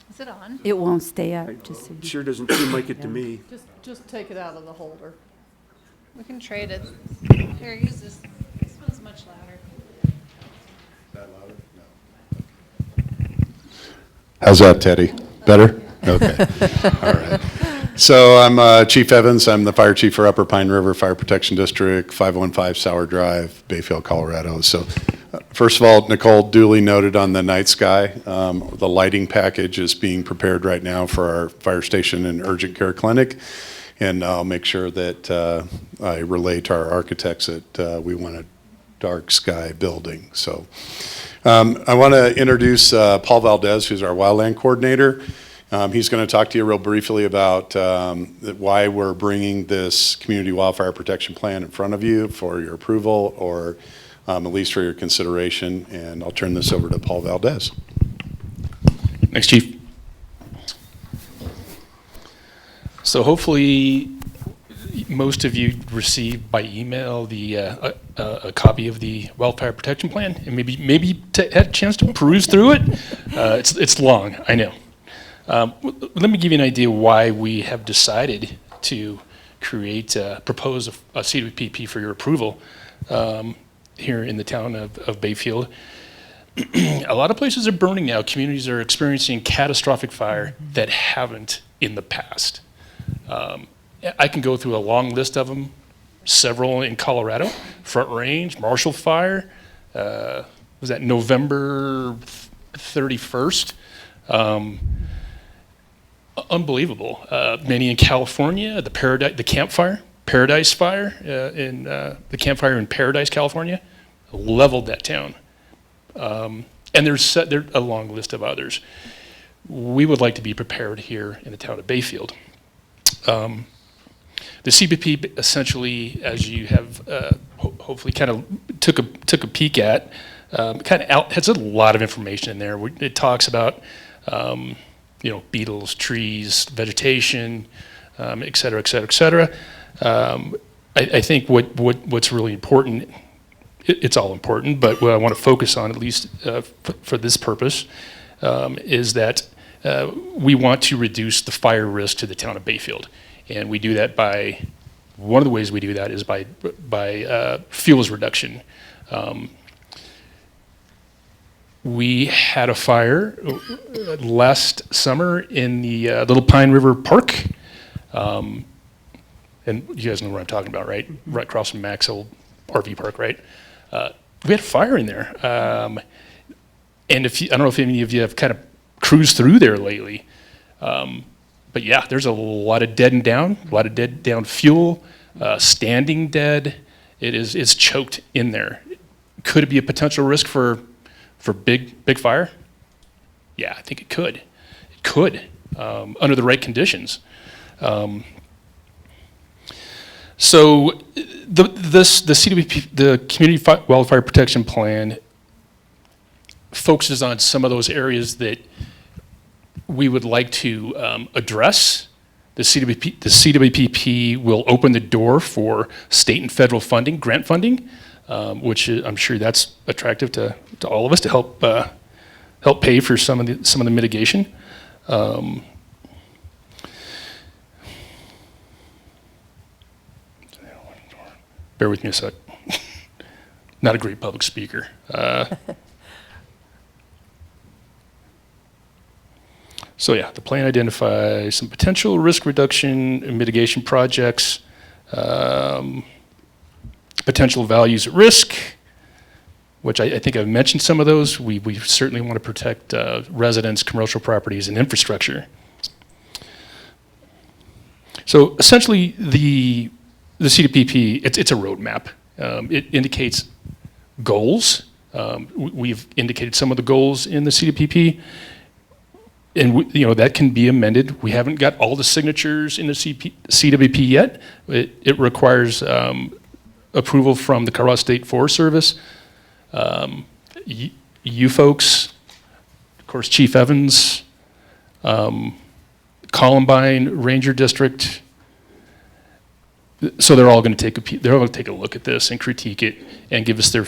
Is it on? It won't stay up, just so you- Sure doesn't seem like it to me. Just take it out of the holder. We can trade it. Here, use this. This one's much louder. How's that, Teddy? Better? Okay. All right. So I'm Chief Evans. I'm the fire chief for Upper Pine River Fire Protection District, 515 Sour Drive, Bayfield, Colorado. So first of all, Nicole duly noted on the night sky. The lighting package is being prepared right now for our fire station and urgent care clinic. And I'll make sure that I relay to our architects that we want a dark sky building. So I want to introduce Paul Valdez, who's our wildland coordinator. He's going to talk to you real briefly about why we're bringing this community wildfire protection plan in front of you for your approval or at least for your consideration. And I'll turn this over to Paul Valdez. Thanks, Chief. So hopefully most of you received by email the a copy of the wildfire protection plan, and maybe had a chance to peruse through it. It's long, I know. Let me give you an idea why we have decided to propose a CWPP for your approval here in the town of Bayfield. A lot of places are burning now. Communities are experiencing catastrophic fire that haven't in the past. I can go through a long list of them, several in Colorado, Front Range, Marshall Fire, was that November 31st? Unbelievable. Many in California, the Paradise Fire, the Camp Fire in Paradise, California, leveled that town. And there's a long list of others. We would like to be prepared here in the town of Bayfield. The CBP essentially, as you have hopefully kind of took a peek at, has a lot of information in there. It talks about beetles, trees, vegetation, et cetera, et cetera, et cetera. I think what's really important, it's all important, but what I want to focus on, at least for this purpose, is that we want to reduce the fire risk to the town of Bayfield. And we do that one of the ways we do that is by fuels reduction. We had a fire last summer in the Little Pine River Park. and you guys know what I'm talking about, right? Right across from Max old RV park, right? We had a fire in there. And I don't know if any of you have kind of cruised through there lately. But yeah, there's a lot of dead and down, a lot of dead down fuel, standing dead. It's choked in there. Could it be a potential risk for big fire? Yeah, I think it could. It could, under the right conditions. So the CWP, the Community Wildfire Protection Plan, focuses on some of those areas that we would like to address. The CWPP will open the door for state and federal funding, grant funding, which I'm sure that's attractive to all of us to help pay for some of the mitigation. Bear with me a sec. Not a great public speaker. So yeah, the plan identifies some potential risk reduction and mitigation projects, potential values at risk, which I think I've mentioned some of those. We certainly want to protect residents, commercial properties, and infrastructure. So essentially, the CWPP, it's a roadmap. It indicates goals. We've indicated some of the goals in the CWPP. And that can be amended. We haven't got all the signatures in the CWP yet. It requires approval from the Colorado State Forest Service, you folks, of course, Chief Evans, Columbine Ranger District. So they're all going to take a look at this and critique it and give us their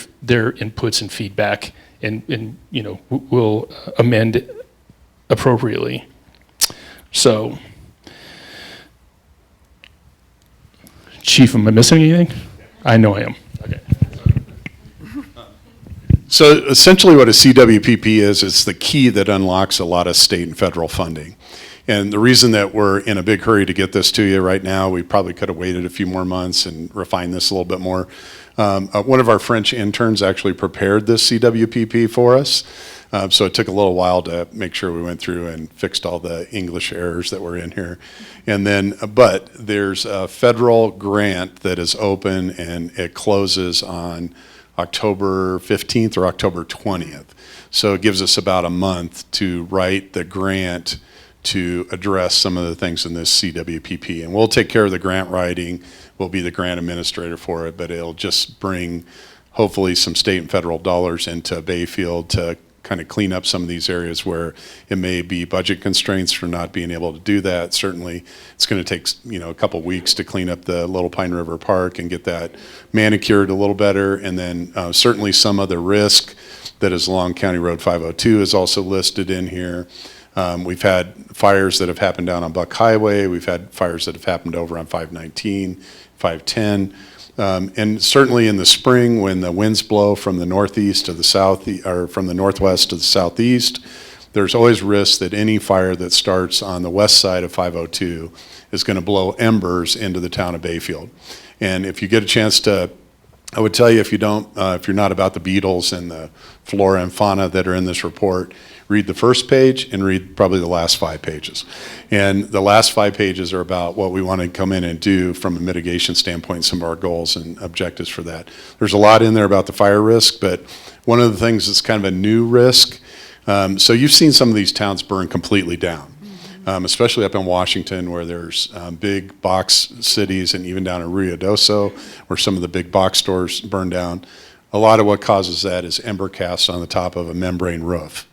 inputs and feedback, and we'll amend appropriately. So, Chief, am I missing anything? I know I am. Okay. So essentially what a CWPP is, it's the key that unlocks a lot of state and federal funding. And the reason that we're in a big hurry to get this to you right now, we probably could have waited a few more months and refined this a little bit more. One of our French interns actually prepared this CWPP for us. So it took a little while to make sure we went through and fixed all the English errors that were in here. And then, but there's a federal grant that is open and it closes on October 15th or October 20th. So it gives us about a month to write the grant to address some of the things in this CWPP. And we'll take care of the grant writing. We'll be the grant administrator for it, but it'll just bring hopefully some state and federal dollars into Bayfield to kind of clean up some of these areas where it may be budget constraints for not being able to do that. Certainly, it's going to take a couple weeks to clean up the Little Pine River Park and get that manicured a little better. And then certainly some of the risk that is along County Road 502 is also listed in here. We've had fires that have happened down on Buck Highway. We've had fires that have happened over on 519, 510. And certainly in the spring, when the winds blow from the northeast to the south, or from the northwest to the southeast, there's always risk that any fire that starts on the west side of 502 is going to blow embers into the town of Bayfield. And if you get a chance to, I would tell you, if you're not about the beetles and the flora and fauna that are in this report, read the first page and read probably the last 5 pages. And the last 5 pages are about what we want to come in and do from a mitigation standpoint, some of our goals and objectives for that. There's a lot in there about the fire risk, but one of the things that's kind of a new risk, so you've seen some of these towns burn completely down, especially up in Washington where there's big box cities, and even down in Ruidoso where some of the big box stores burn down. A lot of what causes that is ember casts on the top of a membrane roof.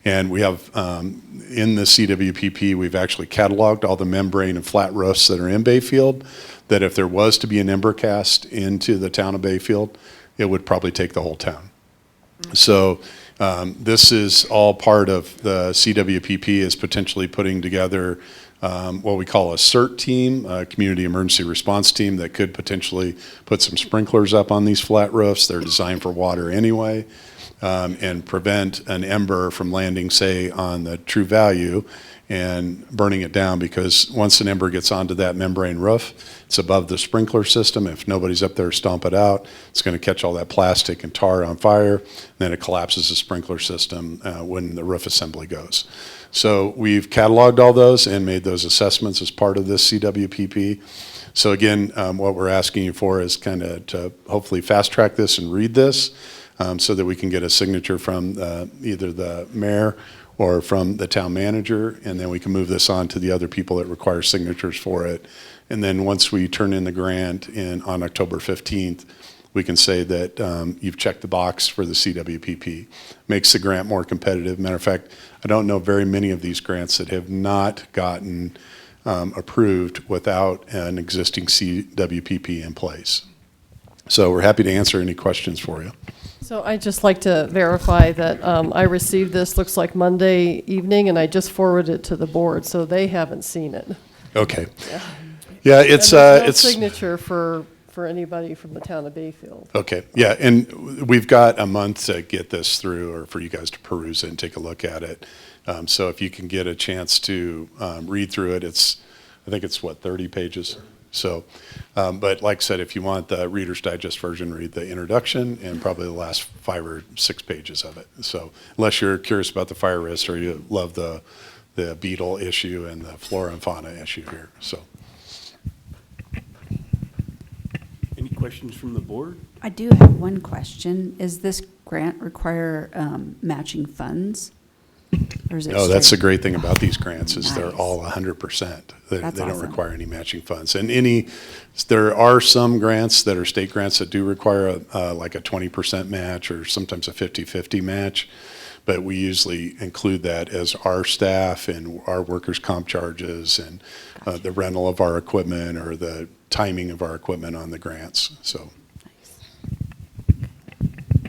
And we have, in the CWPP, we've actually cataloged all the membrane and flat roofs that are in Bayfield, that if there was to be an ember cast into the town of Bayfield, it would probably take the whole town. So this is all part of the CWPP, is potentially putting together what we call a CERT team, a community emergency response team that could potentially put some sprinklers up on these flat roofs. They're designed for water anyway, and prevent an ember from landing, say, on the True Value and burning it down, because once an ember gets onto that membrane roof, it's above the sprinkler system. If nobody's up there to stomp it out, it's going to catch all that plastic and tar on fire, and then it collapses the sprinkler system when the roof assembly goes. So we've cataloged all those and made those assessments as part of this CWPP. So again, what we're asking you for is kind of to hopefully fast track this and read this, so that we can get a signature from either the mayor or from the town manager, and then we can move this on to the other people that require signatures for it. And then once we turn in the grant on October 15th, we can say that you've checked the box for the CWPP. Makes the grant more competitive. Matter of fact, I don't know very many of these grants that have not gotten approved without an existing CWPP in place. So we're happy to answer any questions for you. So I'd just like to verify that I received this, looks like Monday evening, and I just forwarded it to the board, so they haven't seen it. Okay. Yeah, it's And there's no it's signature for anybody from the town of Bayfield. okay. Yeah, and we've got a month to get this through, or for you guys to peruse it and take a look at it. So if you can get a chance to read through it, I think it's what, 30 pages. So, but like I said, if you want the Reader's Digest version, read the introduction and probably the last 5 or 6 pages of it. So unless you're curious about the fire risk or you love the beetle issue and the flora and fauna issue here. So. Any questions from the board? I do have one question. Is this grant require matching funds? Or is it No, that's the straight? great thing about these grants is they're Nice. all 100%. They That's don't awesome. require any matching funds. And there are some grants that are state grants that do require like a 20% match or sometimes a 50-50 match. But we usually include that as our staff and our workers' comp charges and the rental of our equipment or the timing of our equipment on the grants. So.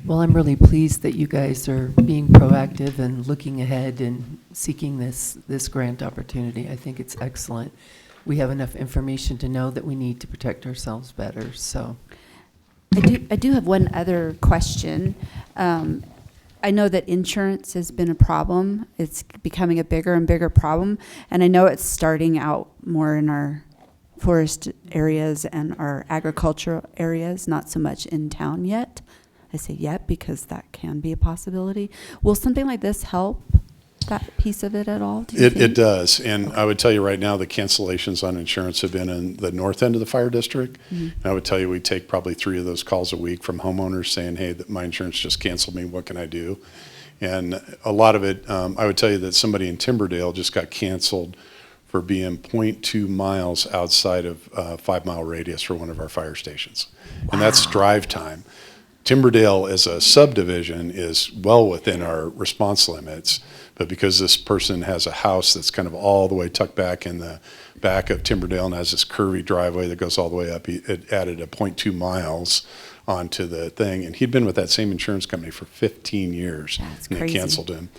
Well, I'm really pleased that you guys are being proactive and looking ahead and seeking this grant opportunity. I think it's excellent. We have enough information to know that we need to protect ourselves better, so. I do have one other question. I know that insurance has been a problem. It's becoming a bigger and bigger problem. And I know it's starting out more in our forest areas and our agricultural areas, not so much in town yet. I say yet because that can be a possibility. Will something like this help that piece of it at all? Do you think? It does. And I would tell you right now, the cancellations on insurance have been in the north end of the fire district. Mm-hmm. And I would tell you, we take probably 3 of those calls a week from homeowners saying, hey, my insurance just canceled me. What can I do? And a lot of it, I would tell you that somebody in Timberdale just got canceled for being 0.2 miles outside of a 5-mile radius for one of our fire stations. And that's drive time. Timberdale as a subdivision is well within our response limits, but because this person has a house that's kind of all the way tucked back in the back of Timberdale and has this curvy driveway that goes all the way up, it added a 0.2 miles onto the thing. And he'd been with that same insurance company for 15 years. That's and crazy. they canceled him.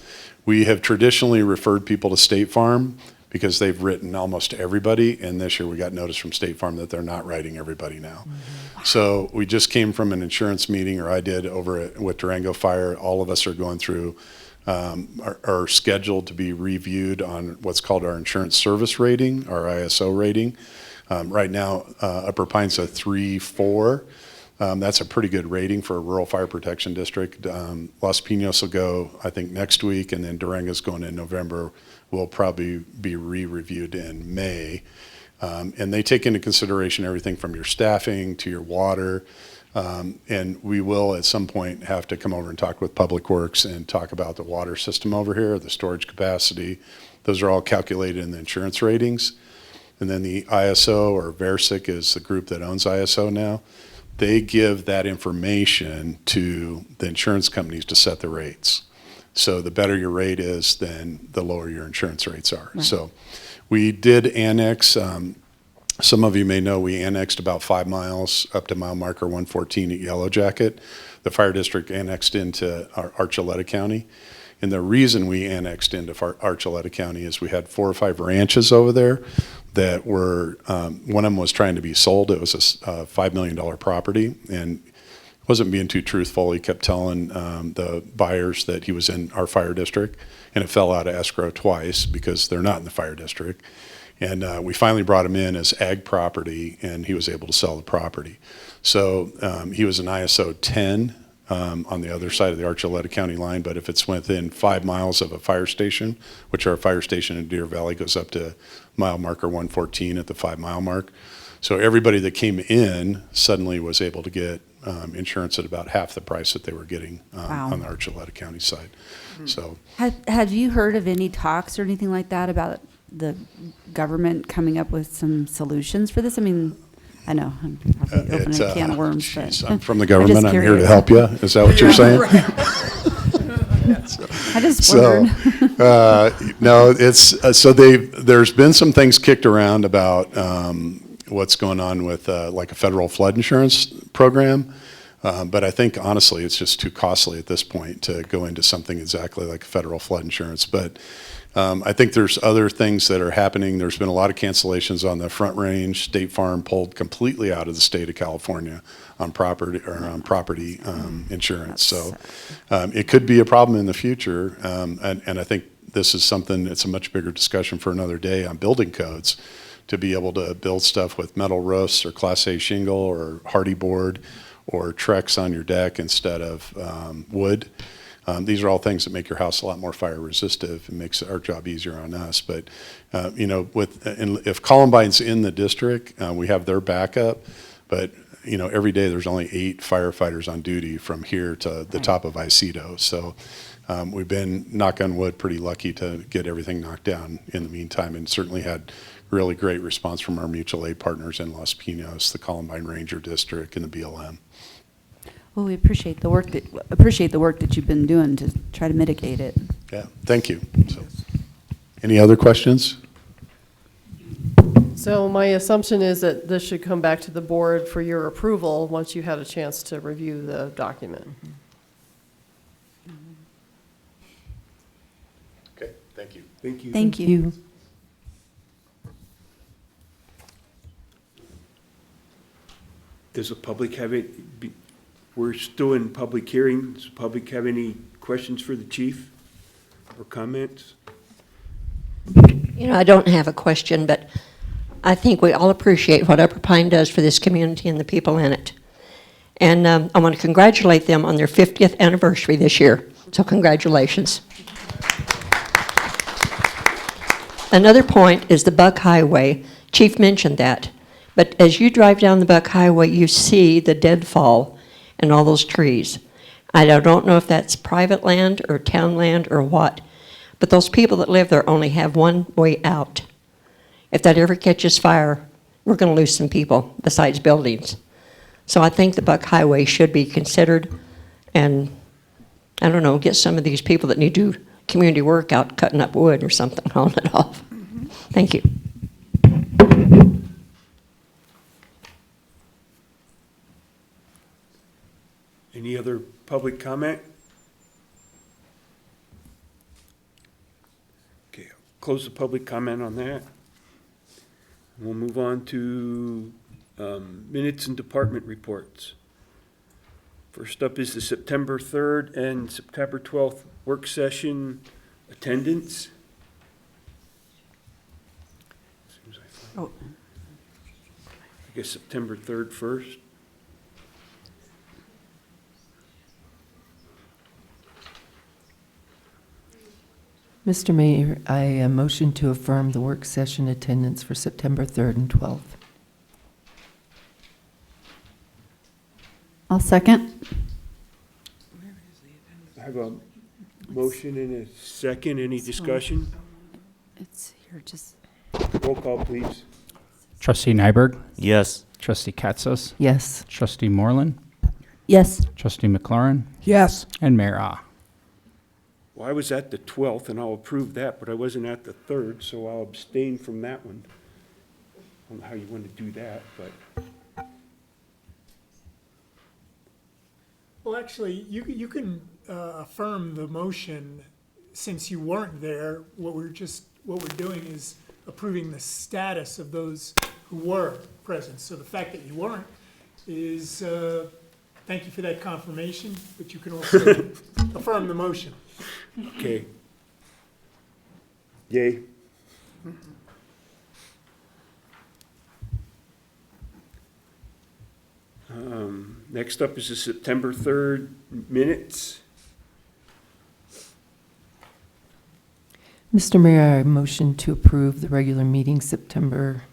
We have traditionally referred people to State Farm because they've written almost everybody, and this year we got notice from State Farm that they're not writing everybody now. Mm-hmm. So we just came from an insurance meeting, or I did, over with Durango Fire. All of us are going through, are scheduled to be reviewed on what's called our insurance service rating, our ISO rating. Right now, Upper Pine's a 3-4. That's a pretty good rating for a rural fire protection district. Los Pinos will go, I think, next week, and then Durango's going in November. Will probably be re-reviewed in May. And they take into consideration everything from your staffing to your water. And we will at some point have to come over and talk with Public Works and talk about the water system over here, the storage capacity. Those are all calculated in the insurance ratings. And then the ISO, or VERSIC is the group that owns ISO now. They give that information to the insurance companies to set the rates. So the better your rate is, then the lower your insurance rates are. Right. So we did annex, some of you may know we annexed about 5 miles up to mile marker 114 at Yellow Jacket. The fire district annexed into our Archuleta County. And the reason we annexed into Archuleta County is we had 4 or 5 ranches over there that were, one of them was trying to be sold. It was a $5 million property, and wasn't being too truthful. He kept telling the buyers that he was in our fire district, and it fell out of escrow twice because they're not in the fire district. And we finally brought him in as ag property, and he was able to sell the property. So he was an ISO 10 on the other side of the Archuleta County line, but if it's within 5 miles of a fire station, which our fire station in Deer Valley goes up to mile marker 114 at the 5-mile mark. So everybody that came in suddenly was able to get insurance at about half the price that they were getting Wow. on the Archuleta County side. So Have you heard of any talks or anything like that about the government coming up with some solutions for this? I mean, I know I'm probably opening a can of worms, geez, but I'm from the I'm government. just I'm here to curious. help you. Is that what you're saying? I just wondered. No, it's so there's been some things kicked around about what's going on with like a federal flood insurance program. But I think honestly, it's just too costly at this point to go into something exactly like federal flood insurance. But I think there's other things that are happening. There's been a lot of cancellations on the Front Range. State Farm pulled completely out of the state of California on property insurance. So it could be a problem in the future. And I think this is something, it's a much bigger discussion for another day on building codes, to be able to build stuff with metal roofs or Class A shingle or hardy board or Trex on your deck instead of wood. These are all things that make your house a lot more fire resistive and makes our job easier on us. But you know, if Columbine's in the district, we have their backup. But you know, every day there's only 8 firefighters on duty from here to the top of Iceto. So we've been, knock on wood, pretty lucky to get everything knocked down in the meantime, and certainly had really great response from our mutual aid partners in Los Pinos, the Columbine Ranger District, and the BLM. Well, we appreciate the work that you've been doing to try to mitigate it. Yeah, thank you. So, any other questions? So my assumption is that this should come back to the board for your approval once you had a chance to review the document. Okay, thank you. Thank you. Thank you. Does the public have it? We're still in public hearing. Does the public have any questions for the chief or comments? You know, I don't have a question, but I think we all appreciate what Upper Pine does for this community and the people in it. And I want to congratulate them on their 50th anniversary this year. So congratulations. Another point is the Buck Highway. Chief mentioned that. But as you drive down the Buck Highway, you see the deadfall and all those trees. I don't know if that's private land or town land or what, but those people that live there only have one way out. If that ever catches fire, we're going to lose some people besides buildings. So I think the Buck Highway should be considered, and I don't know, get some of these people that need to do community work out cutting up wood or something, hauling it off. Thank you. Any other public comment? Okay, I'll close the public comment on that. We'll move on to minutes and department reports. First up is the September 3rd and September 12th work session attendance. Oh. I guess September 3rd first. Mr. Mayor, I motion to affirm the work session attendance for September 3rd and 12th. I'll second. I have a motion and a second. Any discussion? It's here, just. Roll call, please. Trustee Nyberg? Yes. Trustee Katsas? Yes. Trustee Moreland? Yes. Trustee McLaurin? Yes. And Mayor Ah. Well, I was at the 12th, and I'll approve that, but I wasn't at the 3rd, so I'll abstain from that one. I don't know how you want to do that, but Well, actually, you can affirm the motion since you weren't there, what we're doing is approving the status of those who were present. So the fact that you weren't is, thank you for that confirmation, but you can also affirm the motion. Okay. Yay. Next up is the September 3rd minutes. Mr. Mayor, I motion to approve the regular meeting September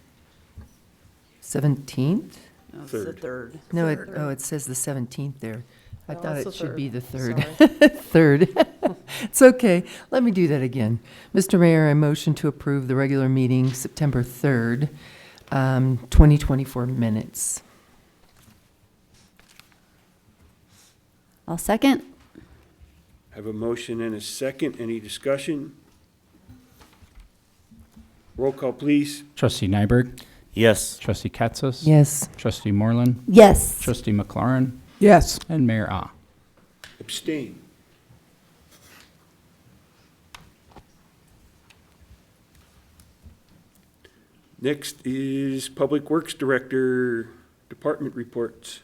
17th? No, it's the third. No, it says the 17th there. I No, thought it's it the should be the 3rd. Sorry. 3rd. It's okay. Let me do that again. Mr. Mayor, I motion to approve the regular meeting September 3rd, 2024 minutes. I'll second. Have a motion and a second. Any discussion? Roll call, please. Trustee Nyberg, Yes. Trustee Katsas. Yes. Trustee Moreland, Yes. Trustee McLaurin, Yes. and Mayor Ah. Abstain. Next is Public Works Director, Department Reports.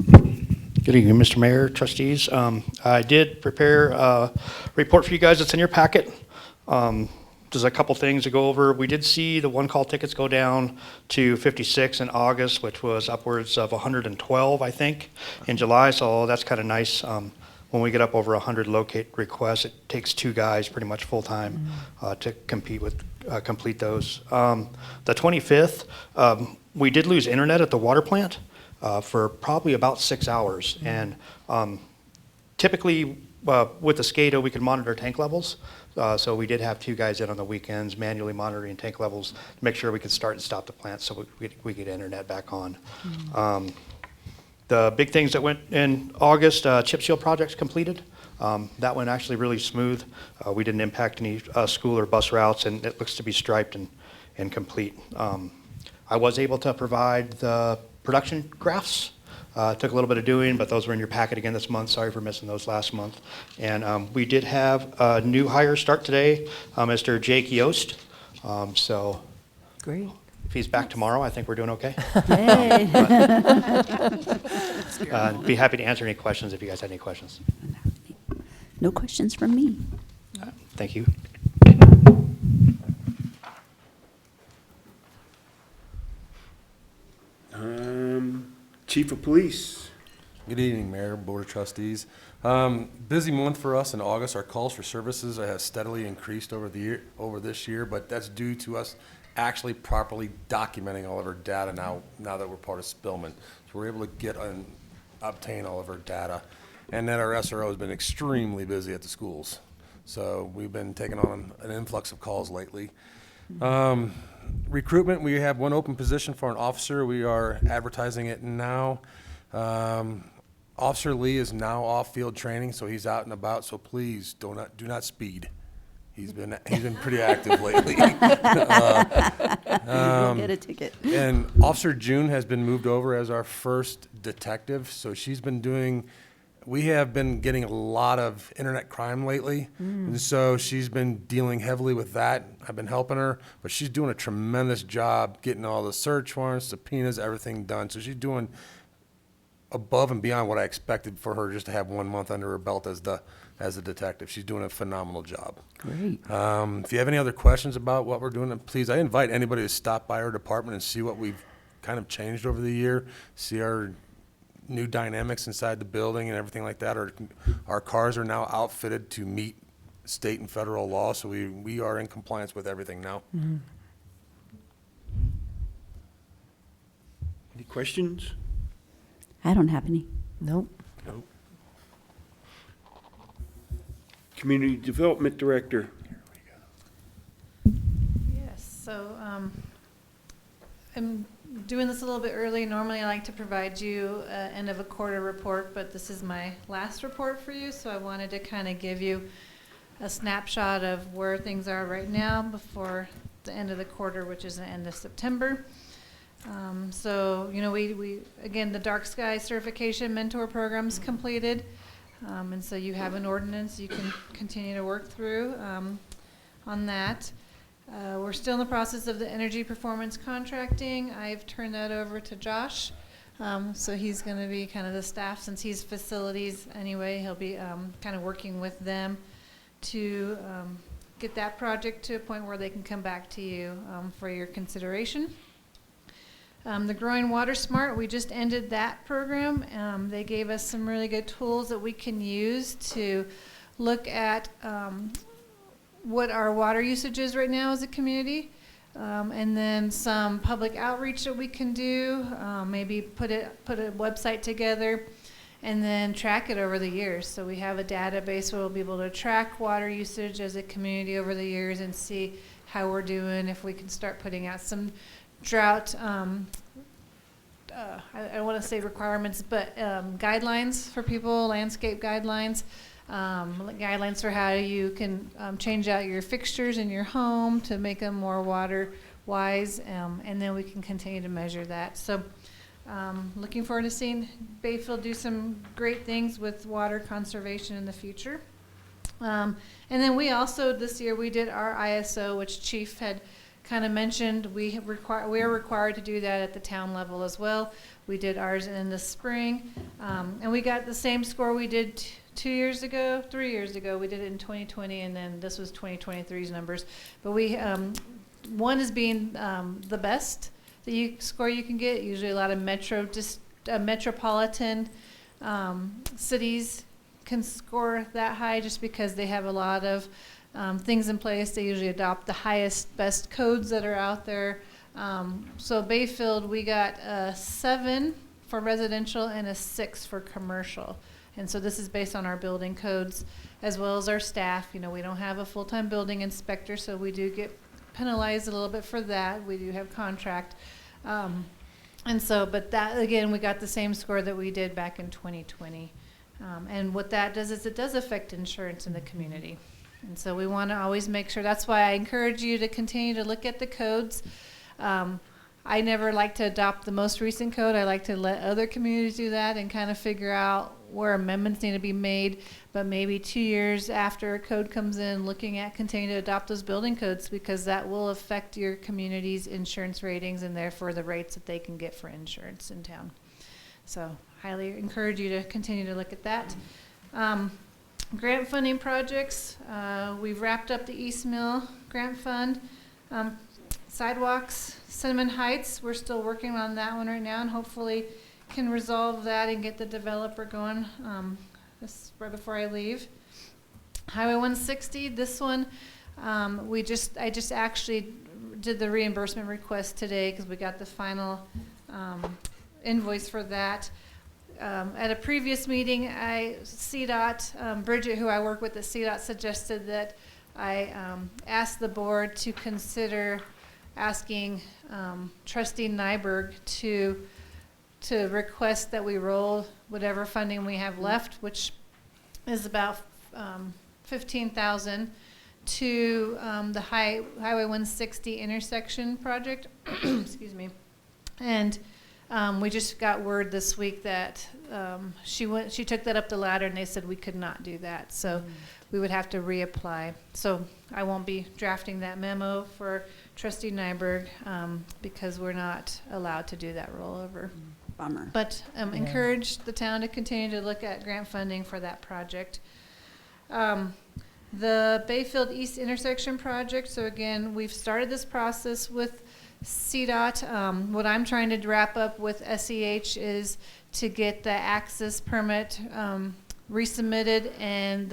Good evening, Mr. Mayor, trustees. I did prepare a report for you guys that's in your packet. There's a couple things to go over. We did see the one-call tickets go down to 56 in August, which was upwards of 112, I think, in July, so that's kind of nice. When we get up over 100 locate requests, it takes 2 guys pretty much full-time to complete those. The 25th, we did lose internet at the water plant for probably about 6 hours. And typically, with the SCADA, we could monitor tank levels. So we did have 2 guys in on the weekends manually monitoring tank levels to make sure we could start and stop the plant so we get internet back on. The big things that went in August, chip seal projects completed. That went actually really smooth. We didn't impact any school or bus routes, and it looks to be striped and complete. I was able to provide the production graphs. Took a little bit of doing, but those were in your packet again this month. Sorry for missing those last month. And we did have a new hire start today, Mr. Jake Yost. So Great. if he's back tomorrow, I think we're doing okay. Yay. Be happy to answer any questions if you guys have any questions. No questions from me. Thank you. Chief of Police. Good evening, Mayor, Board of Trustees. Busy month for us in August. Our calls for services have steadily increased over this year, but that's due to us actually properly documenting all of our data now that we're part of Spillman. So we're able to get and obtain all of our data. And then our SRO has been extremely busy at the schools. So we've been taking on an influx of calls lately. Recruitment, we have one open position for an officer. We are advertising it now. Officer Lee is now off field training, so he's out and about. So please do not speed. He's been pretty active lately. You'll get a ticket. And Officer June has been moved over as our first detective. So she's been doing. We have been getting a lot of internet crime lately, and so she's been dealing heavily with that. I've been helping her, but she's doing a tremendous job getting all the search warrants, subpoenas, everything done. So she's doing above and beyond what I expected for her just to have 1 month under her belt as a detective. She's doing a phenomenal job. Great. If you have any other questions about what we're doing, please, I invite anybody to stop by our department and see what we've kind of changed over the year, see our new dynamics inside the building and everything like that. Our cars are now outfitted to meet state and federal law, so we are in compliance with everything now. Any questions? I don't have any. Nope. Nope. Community Development Director. Yes, so I'm doing this a little bit early. Normally I like to provide you end of a quarter report, but this is my last report for you, so I wanted to kind of give you a snapshot of where things are right now before the end of the quarter, which is the end of September. So, you know, we again, the Dark Sky Certification Mentor Program's completed. And so you have an ordinance you can continue to work through on that. We're still in the process of the energy performance contracting. I've turned that over to Josh. So he's going to be kind of the staff, since he's facilities anyway. He'll be kind of working with them to get that project to a point where they can come back to you for your consideration. The Growing Water Smart, we just ended that program. They gave us some really good tools that we can use to look at what our water usage is right now as a community, and then some public outreach that we can do, maybe put a website together and then track it over the years. So we have a database where we'll be able to track water usage as a community over the years and see how we're doing, if we can start putting out some drought, I don't want to say requirements, but guidelines for people, landscape guidelines, guidelines for how you can change out your fixtures in your home to make them more water wise, and then we can continue to measure that. So looking forward to seeing Bayfield do some great things with water conservation in the future. And then we also, this year, we did our ISO, which Chief had kind of mentioned. We are required to do that at the town level as well. We did ours in the spring, and we got the same score we did 3 years ago. We did it in 2020, and then this was 2023's numbers. But we, one is being the best score you can get. Usually a lot of metropolitan cities can score that high just because they have a lot of things in place. They usually adopt the highest, best codes that are out there. So Bayfield, we got a 7 for residential and a 6 for commercial. And so this is based on our building codes as well as our staff. You know, we don't have a full-time building inspector, so we do get penalized a little bit for that. We do have contract. And so, but that, again, we got the same score that we did back in 2020. And what that does is it does affect insurance in the community. And so we want to always make sure. That's why I encourage you to continue to look at the codes. I never like to adopt the most recent code. I like to let other communities do that and kind of figure out where amendments need to be made. But maybe 2 years after a code comes in, looking at continuing to adopt those building codes, because that will affect your community's insurance ratings and therefore the rates that they can get for insurance in town. So highly encourage you to continue to look at that. Grant funding projects, we've wrapped up the East Mill grant fund. Sidewalks, Cinnamon Heights, we're still working on that one right now and hopefully can resolve that and get the developer going this right before I leave. Highway 160, this one, I just actually did the reimbursement request today because we got the final invoice for that. At a previous meeting, CDOT, Bridget, who I work with at CDOT, suggested that I ask the board to consider asking Trustee Nyberg to request that we roll whatever funding we have left, which is about $15,000, to the Highway 160 intersection project. Excuse me. And we just got word this week that she took that up the ladder and they said we could not do that. So we would have to reapply. So I won't be drafting that memo for Trustee Nyberg because we're not allowed to do that rollover. Bummer. But encourage the town to continue to look at grant funding for that project. The Bayfield East intersection project. So again, we've started this process with CDOT. What I'm trying to wrap up with SEH is to get the access permit resubmitted, and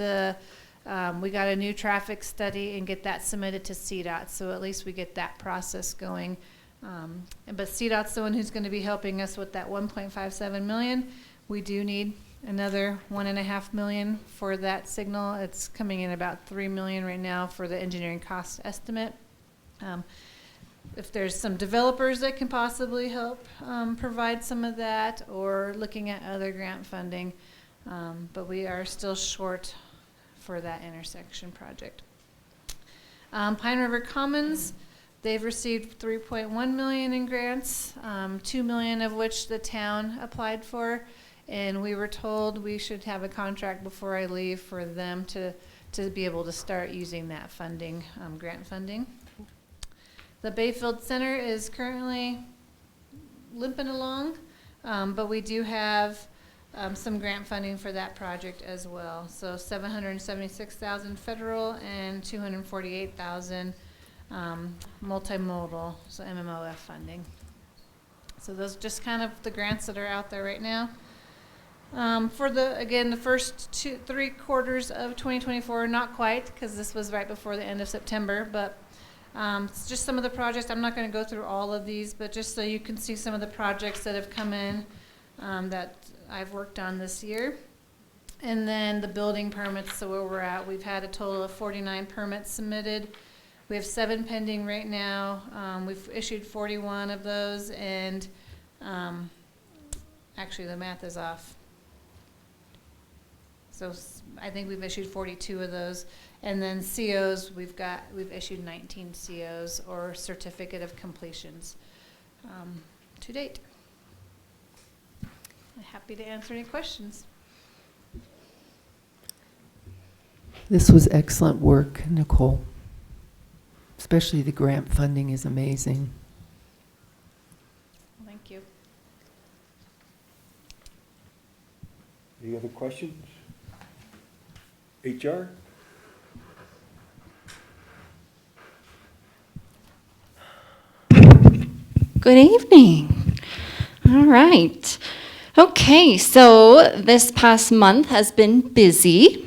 we got a new traffic study and get that submitted to CDOT. So at least we get that process going. But CDOT's the one who's going to be helping us with that $1.57 million. We do need another $1.5 million for that signal. It's coming in about $3 million right now for the engineering cost estimate. If there's some developers that can possibly help provide some of that, or looking at other grant funding, but we are still short for that intersection project. Pine River Commons, they've received $3.1 million in grants, $2 million of which the town applied for, And we were told we should have a contract before I leave for them to be able to start using that funding, grant funding. The Bayfield Center is currently limping along, but we do have some grant funding for that project as well. So $776,000 federal and $248,000 multimodal, so MMOF funding. So those are just kind of the grants that are out there right now. For the first 3 quarters of 2024, not quite, because this was right before the end of September, but it's just some of the projects. I'm not going to go through all of these, but just so you can see some of the projects that have come in that I've worked on this year. And then the building permits, so where we're at, we've had a total of 49 permits submitted. We have 7 pending right now. We've issued 41 of those, and actually the math is off. So I think we've issued 42 of those. And then COs, we've issued 19 COs, or certificate of completions, to date. I'm happy to answer any questions. This was excellent work, Nicole. Especially the grant funding is amazing. Thank you. Any other questions? HR? Good evening. All right. Okay, so this past month has been busy.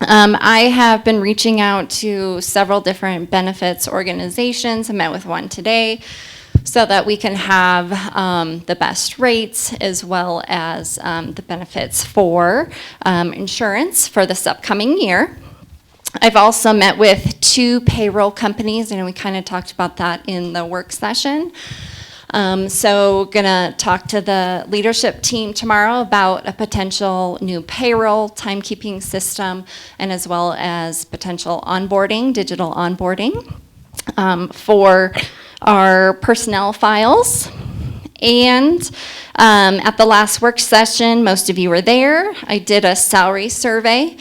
I have been reaching out to several different benefits organizations. I met with one today so that we can have the best rates as well as the benefits for insurance for this upcoming year. I've also met with 2 payroll companies, and we kind of talked about that in the work session. So gonna talk to the leadership team tomorrow about a potential new payroll timekeeping system, and as well as potential onboarding, digital onboarding for our personnel files. And at the last work session, most of you were there, I did a salary survey,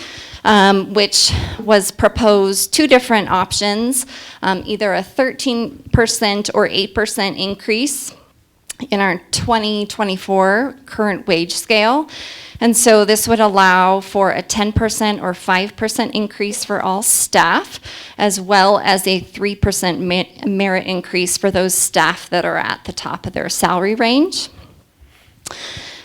which was proposed 2 different options, either a 13% or 8% increase in our 2024 current wage scale. And so this would allow for a 10% or 5% increase for all staff, as well as a 3% merit increase for those staff that are at the top of their salary range.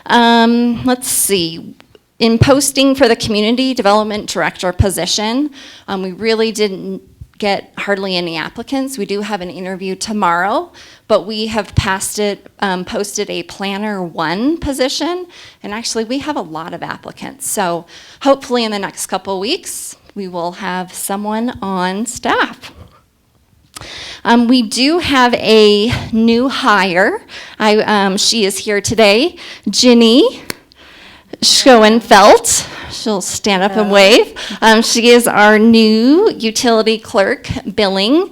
Let's see. In posting for the community development director position, we really didn't get hardly any applicants. We do have an interview tomorrow, but we have posted a planner 1 position, and actually we have a lot of applicants. So hopefully in the next couple weeks, we will have someone on staff. We do have a new hire. She is here today, Ginny Schoenfeld. She'll stand up and wave. She is our new utility clerk billing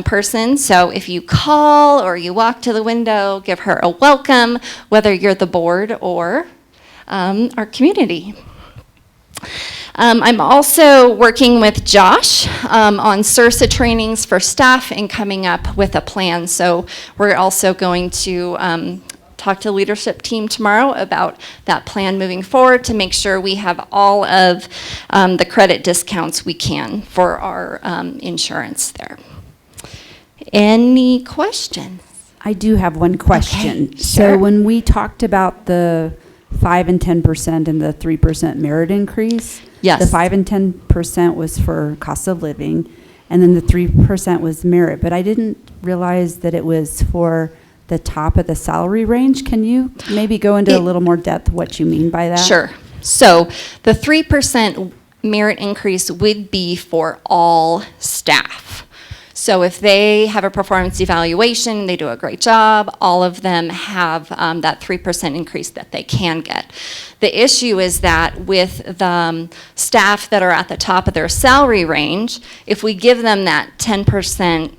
person. So if you call or you walk to the window, give her a welcome, whether you're the board or our community. I'm also working with Josh on CIRSA trainings for staff and coming up with a plan. So we're also going to talk to the leadership team tomorrow about that plan moving forward to make sure we have all of the credit discounts we can for our insurance there. Any questions? I do have one question. Okay, So sure. when we talked about the 5 and 10% and the 3% merit increase, Yes. the 5 and 10% was for cost of living, and then the 3% was merit. But I didn't realize that it was for the top of the salary range. Can you maybe go into a little more depth what you mean by that? Sure. So the 3% merit increase would be for all staff. So if they have a performance evaluation, they do a great job, all of them have that 3% increase that they can get. The issue is that with the staff that are at the top of their salary range, if we give them that 10%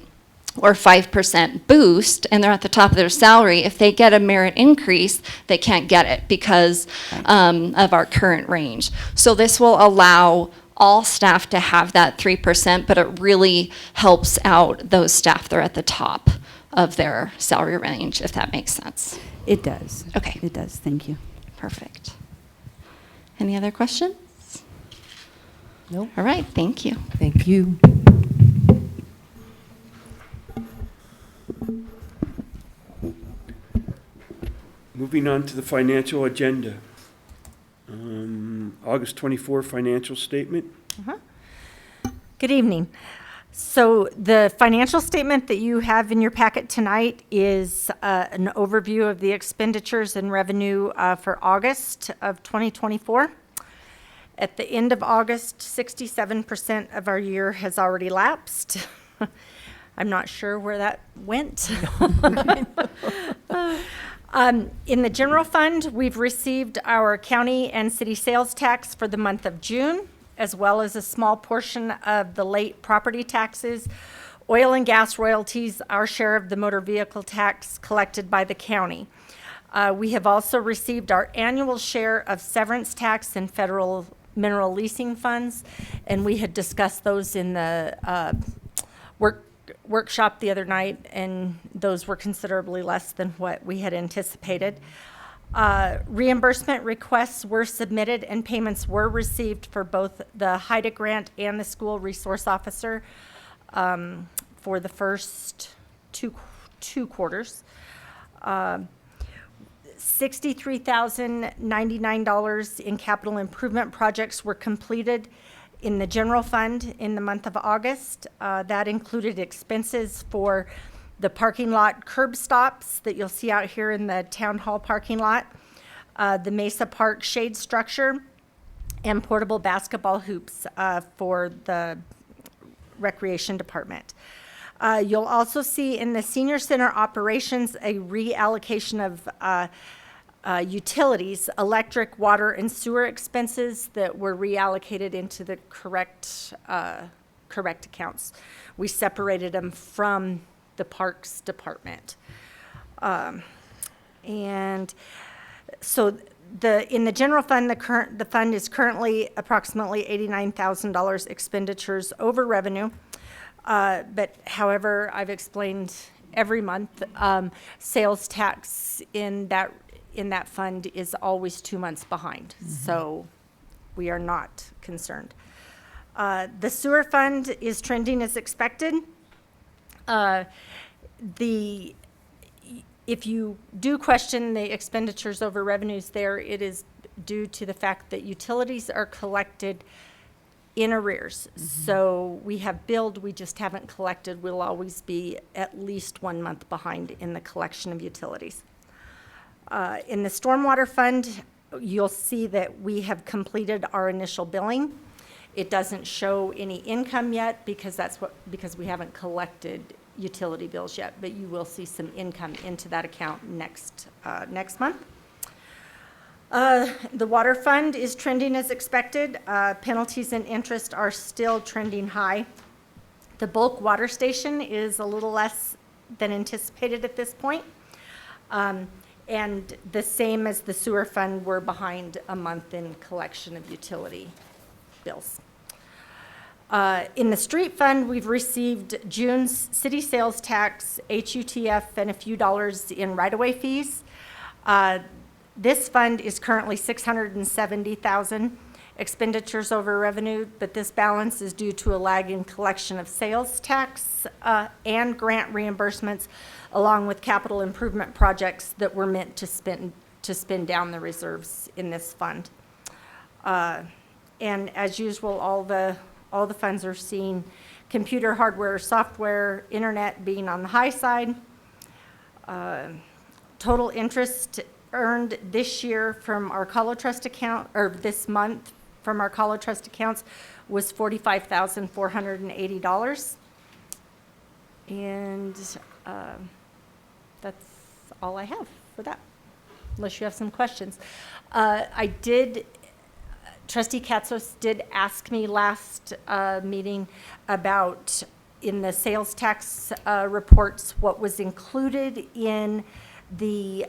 or 5% boost and they're at the top of their salary, if they get a merit increase, they can't get it because of our current range. So this will allow all staff to have that 3%, but it really helps out those staff that are at the top of their salary range, if that makes sense. It does. Okay. It does. Thank you. Perfect. Any other questions? Nope. All right, thank you. Thank you. Moving on to the financial agenda. August 24 financial statement. Good evening. So the financial statement that you have in your packet tonight is an overview of the expenditures and revenue for August of 2024. At the end of August, 67% of our year has already lapsed. I'm not sure where that went. In the general fund, we've received our county and city sales tax for the month of June, as well as a small portion of the late property taxes, oil and gas royalties, our share of the motor vehicle tax collected by the county. We have also received our annual share of severance tax and federal mineral leasing funds, and we had discussed those in the workshop the other night, and those were considerably less than what we had anticipated. Reimbursement requests were submitted and payments were received for both the HIDA grant and the school resource officer for the first two quarters. $63,099 in capital improvement projects were completed in the general fund in the month of August. That included expenses for the parking lot curb stops that you'll see out here in the town hall parking lot, the Mesa Park shade structure, and portable basketball hoops for the recreation department. You'll also see in the senior center operations a reallocation of utilities, electric, water, and sewer expenses that were reallocated into the correct accounts. We separated them from the Parks Department. And so in the general fund, the fund is currently approximately $89,000 expenditures over revenue. But however, I've explained every month, sales tax in that fund is always 2 months behind. So we are not concerned. The sewer fund is trending as expected. If you do question the expenditures over revenues there, it is due to the fact that utilities are collected in arrears. So we have billed, we just haven't collected. We'll always be at least 1 month behind in the collection of utilities. In the stormwater fund, you'll see that we have completed our initial billing. It doesn't show any income yet because we haven't collected utility bills yet, but you will see some income into that account next month. The water fund is trending as expected. Penalties and interest are still trending high. The bulk water station is a little less than anticipated at this point. And the same as the sewer fund, we're behind a month in collection of utility bills. In the street fund, we've received June's city sales tax, HUTF, and a few dollars in right-of-way fees. This fund is currently $670,000 expenditures over revenue, but this balance is due to a lag in collection of sales tax and grant reimbursements, along with capital improvement projects that were meant to spend down the reserves in this fund. And as usual, all the funds are seeing computer hardware, software, internet being on the high side. Total interest earned this year from our Colo Trust account, or this month from our Colo Trust accounts, was $45,480. And that's all I have for that, unless you have some questions. Trustee Katsos did ask me last meeting about in the sales tax reports what was included in the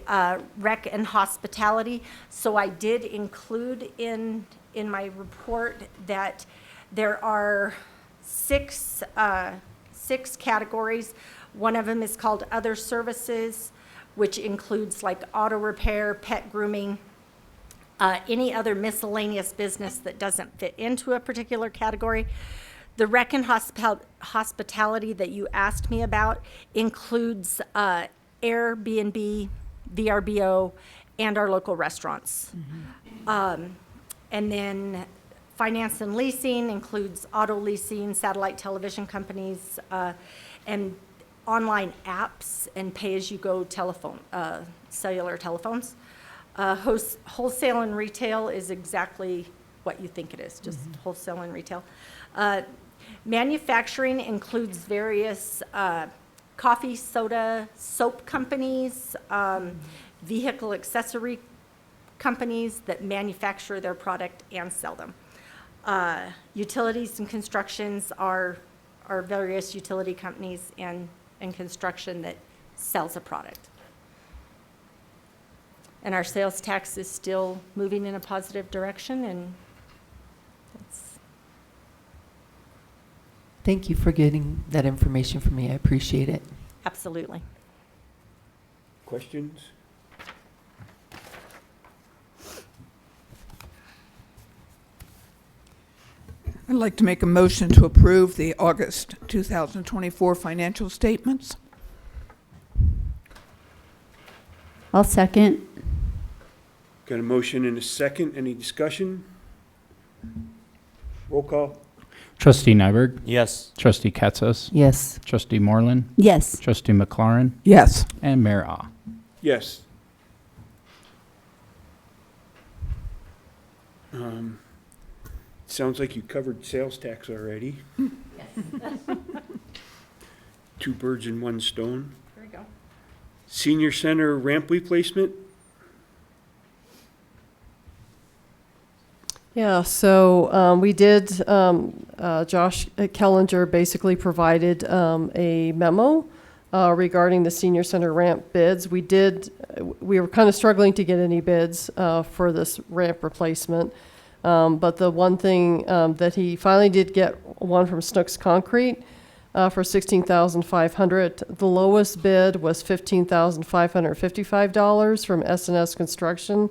rec and hospitality. So I did include in my report that there are six categories. One of them is called other services, which includes like auto repair, pet grooming, any other miscellaneous business that doesn't fit into a particular category. The rec and hospitality that you asked me about includes Airbnb, VRBO, and our local restaurants. And then finance and leasing includes auto leasing, satellite television companies, and online apps and pay-as-you-go telephone, cellular telephones. Wholesale and retail is exactly what you think it is, just wholesale and retail. Manufacturing includes various coffee, soda, soap companies, vehicle accessory companies that manufacture their product and sell them. Utilities and constructions are various utility companies and construction that sells a product. And our sales tax is still moving in a positive direction, and that's... Thank you for getting that information for me. I appreciate it. Absolutely. Questions? I'd like to make a motion to approve the August 2024 financial statements. I'll second. Got a motion and a second. Any discussion? Roll call. Trustee Nyberg? Yes. Trustee Katsas? Yes. Trustee Moreland? Yes. Trustee McLaurin? Yes. And Mayor Ah. Yes. Sounds like you covered sales tax already. Two birds in one stone. There we go. Senior Center ramp replacement. Yeah, so we did, Josh Kellinger basically provided a memo regarding the senior center ramp bids. We were kind of struggling to get any bids for this ramp replacement. But the one thing that he finally did get one from Snooks Concrete for $16,500. The lowest bid was $15,555 from S&S Construction.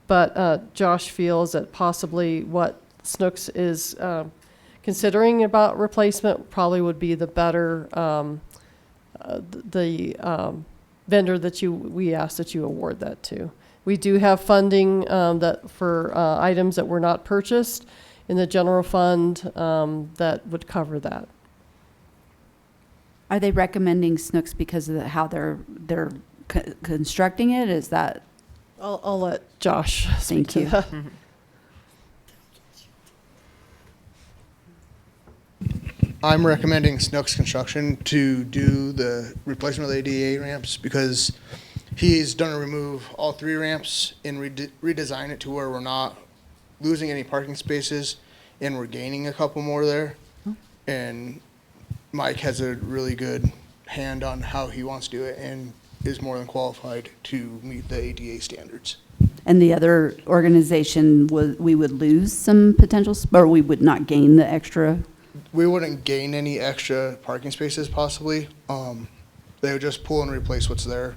But Josh feels that possibly what Snooks is considering about replacement probably would be the better vendor that we asked that you award that to. We do have funding that for items that were not purchased in the general fund that would cover that. Are they recommending Snooks because of how they're constructing it? Is that? I'll let Josh speak Thank to you. that. I'm recommending Snooks Construction to do the replacement of the ADA ramps because he's done to remove all three ramps and redesign it to where we're not losing any parking spaces and we're gaining a couple more there. And Mike has a really good hand on how he wants to do it and is more than qualified to meet the ADA standards. And the other organization, we would lose some potential, or we would not gain the extra? We wouldn't gain any extra parking spaces possibly. They would just pull and replace what's there.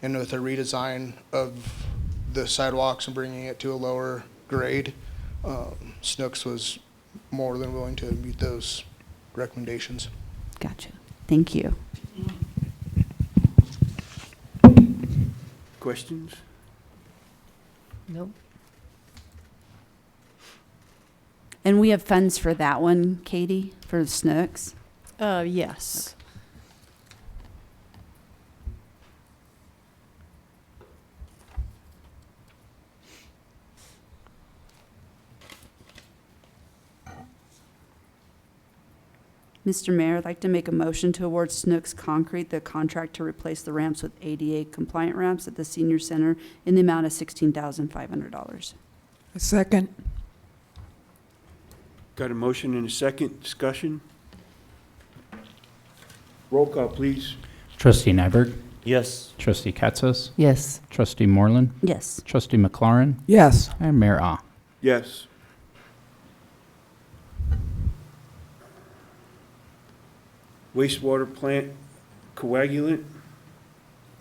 And with a redesign of the sidewalks and bringing it to a lower grade, Snooks was more than willing to meet those recommendations. Gotcha. Thank you. Questions? Nope. And we have funds for that one, Katie, for the Snooks? Yes. Mr. Mayor, I'd like to make a motion to award Snooks Concrete the contract to replace the ramps with ADA compliant ramps at the senior center in the amount of $16,500. A second. Got a motion and a second. Discussion? Roll call, please. Trustee Nyberg, Yes. Trustee Katsas, Yes. Trustee Moreland, Yes. Trustee McLaurin, Yes. and Mayor Ah. Yes. Wastewater plant coagulant,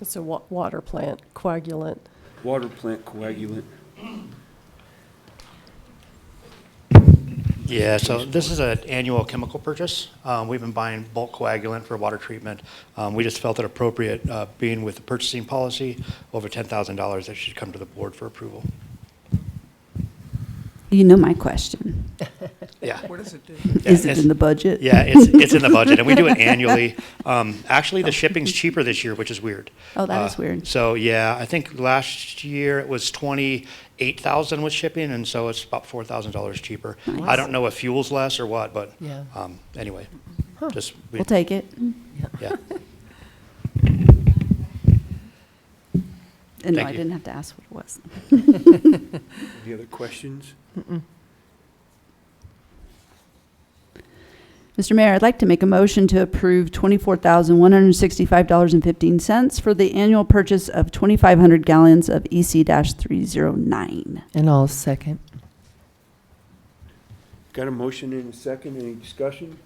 It's a water plant coagulant. water plant coagulant. Yeah, so this is an annual chemical purchase. We've been buying bulk coagulant for water treatment. We just felt it appropriate, being with the purchasing policy, over $10,000, that should come to the board for approval. You know my question. Yeah. What does it do? Is it in the budget? Yeah, it's in the budget, and we do it annually. Actually, the shipping's cheaper this year, which is weird. Oh, that is weird. So, yeah, I think last year it was $28,000 with shipping, and so it's about $4,000 cheaper. I don't know if fuel's less or what, but Yeah. anyway, just. We'll take it. Yeah. And no, Thank I you. didn't have to ask what it was. Any other questions? Mr. Mayor, I'd like to make a motion to approve $24,165.15 for the annual purchase of 2,500 gallons of EC-309. And I'll second. Got a motion and a second. Any discussion?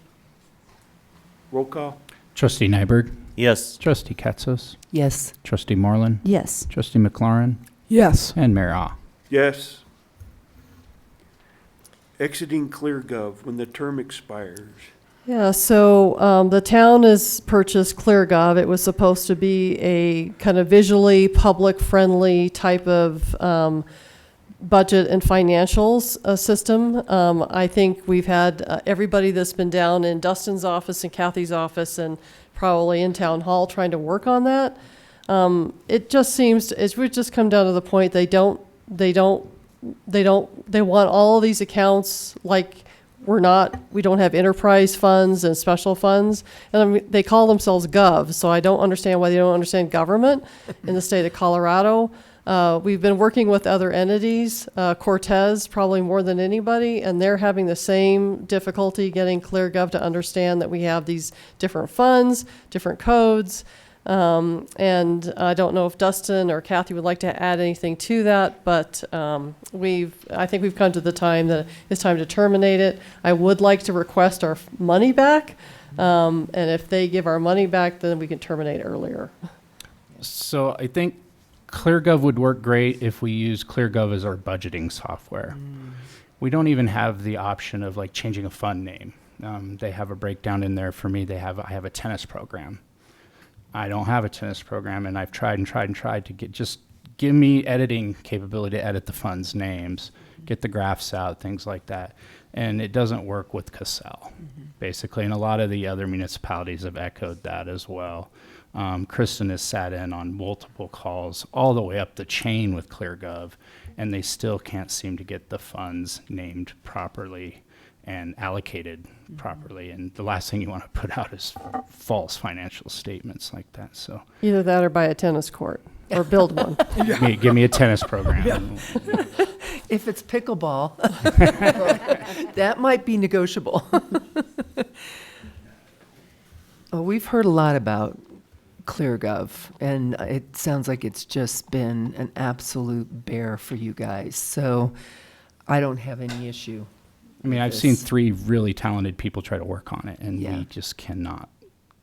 Roll call. Trustee Nyberg, Yes. Trustee Katsas, Yes. Trustee Moreland, Yes. Trustee McLaurin, Yes. and Mayor Ah. Yes. Exiting ClearGov when the term expires. Yeah, so the town has purchased ClearGov. It was supposed to be a kind of visually public-friendly type of budget and financials system. I think we've had everybody that's been down in Dustin's office and Kathy's office and probably in town hall trying to work on that. It just seems, it's we've just come down to the point they want all of these accounts like we don't have enterprise funds and special funds. And I mean, they call themselves Gov, so I don't understand why they don't understand government in the state of Colorado. We've been working with other entities, Cortez probably more than anybody, and they're having the same difficulty getting ClearGov to understand that we have these different funds, different codes. And I don't know if Dustin or Kathy would like to add anything to that, but I think we've come to the time that it's time to terminate it. I would like to request our money back, and if they give our money back, then we can terminate earlier. So I think ClearGov would work great if we use ClearGov as our budgeting software. We don't even have the option of like changing a fund name. They have a breakdown in there for me. I have a tennis program. I don't have a tennis program, and I've tried to give me editing capability to edit the funds' names, get the graphs out, things like that. And it doesn't work with Cassell, basically. And a lot of the other municipalities have echoed that as well. Kristen has sat in on multiple calls all the way up the chain with ClearGov, and they still can't seem to get the funds named properly and allocated properly. And the last thing you want to put out is false financial statements like that. So Either that or buy a tennis court or build one. give me a tennis program. If it's pickleball, that might be negotiable. We've heard a lot about ClearGov, and it sounds like it's just been an absolute bear for you guys. So I don't have any issue. I mean, I've seen 3 really talented people try to work on it, and Yeah. we just cannot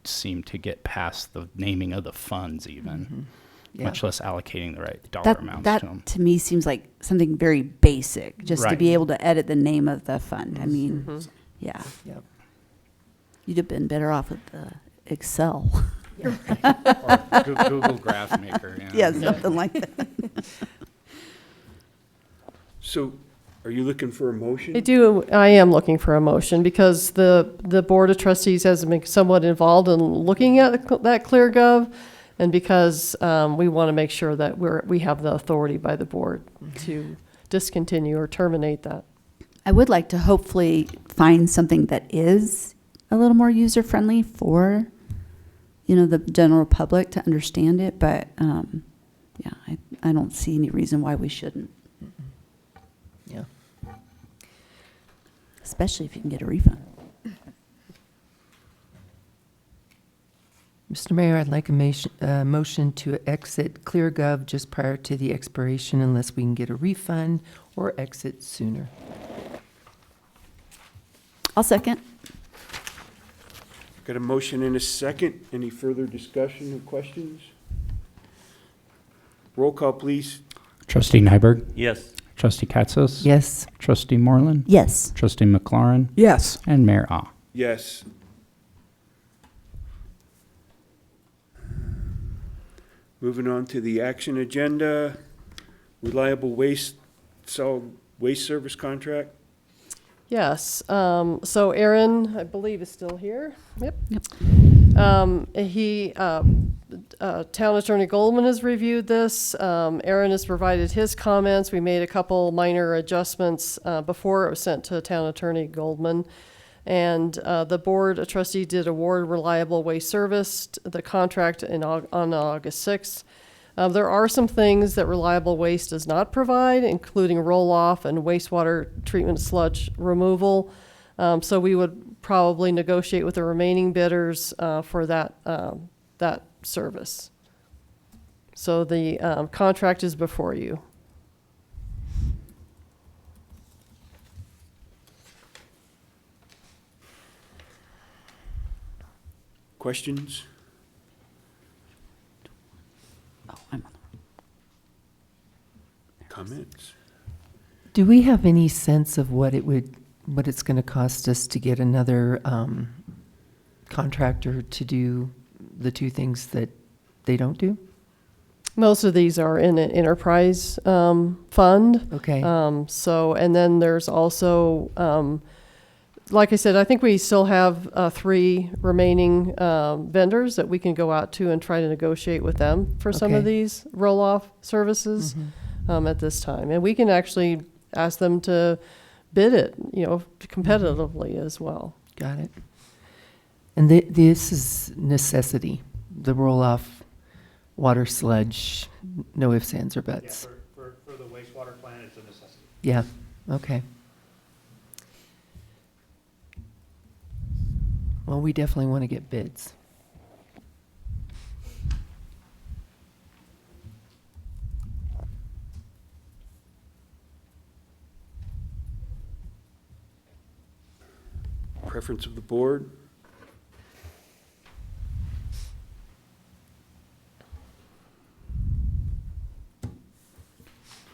seem to get past the naming of the funds even, Yeah. much less allocating the right dollar amounts to them. That to me seems like something very basic, just to Right. be able to edit the name of the fund. I mean, yeah. Yep. You'd have been better off with the Excel. Or Google Graph Maker. Yeah, something like that. So, are you looking for a motion? I am looking for a motion because the Board of Trustees has been somewhat involved in looking at that ClearGov, and because we want to make sure that we have the authority by the board to discontinue or terminate that. I would like to hopefully find something that is a little more user-friendly for, the general public to understand it, but yeah, I don't see any reason why we shouldn't. Yeah. Especially if you can get a refund. Mr. Mayor, I'd like a motion to exit ClearGov just prior to the expiration unless we can get a refund or exit sooner. I'll second. Got a motion and a second. Any further discussion or questions? Roll call, please. Trustee Nyberg? Yes. Trustee Katsas? Yes. Trustee Moreland? Yes. Trustee McLaurin? Yes. And Mayor Ah. Yes. Moving on to the action agenda, reliable solid waste service contract. Yes, so Aaron, I believe, is still here. Yep. Town Attorney Goldman has reviewed this. Aaron has provided his comments. We made a couple minor adjustments before it was sent to Town Attorney Goldman. And the Board of Trustees did award reliable waste service, the contract on August 6th. There are some things that reliable waste does not provide, including roll-off and wastewater treatment sludge removal. So we would probably negotiate with the remaining bidders for that service. So the contract is before you. Questions? Comments? Do we have any sense of what it's going to cost us to get another contractor to do the two things that they don't do? Most of these are in an enterprise fund. Okay. So, and then there's also, like I said, I think we still have 3 remaining vendors that we can go out to and try to negotiate with them for some of Okay. these roll-off services at this time. And we can actually ask them to bid it, competitively as well. Got it. And this is necessity, the roll-off water sludge, no ifs, ands, or buts. For the wastewater plant, it's a necessity. Yeah, okay. Well, we definitely want to get bids. Preference of the board?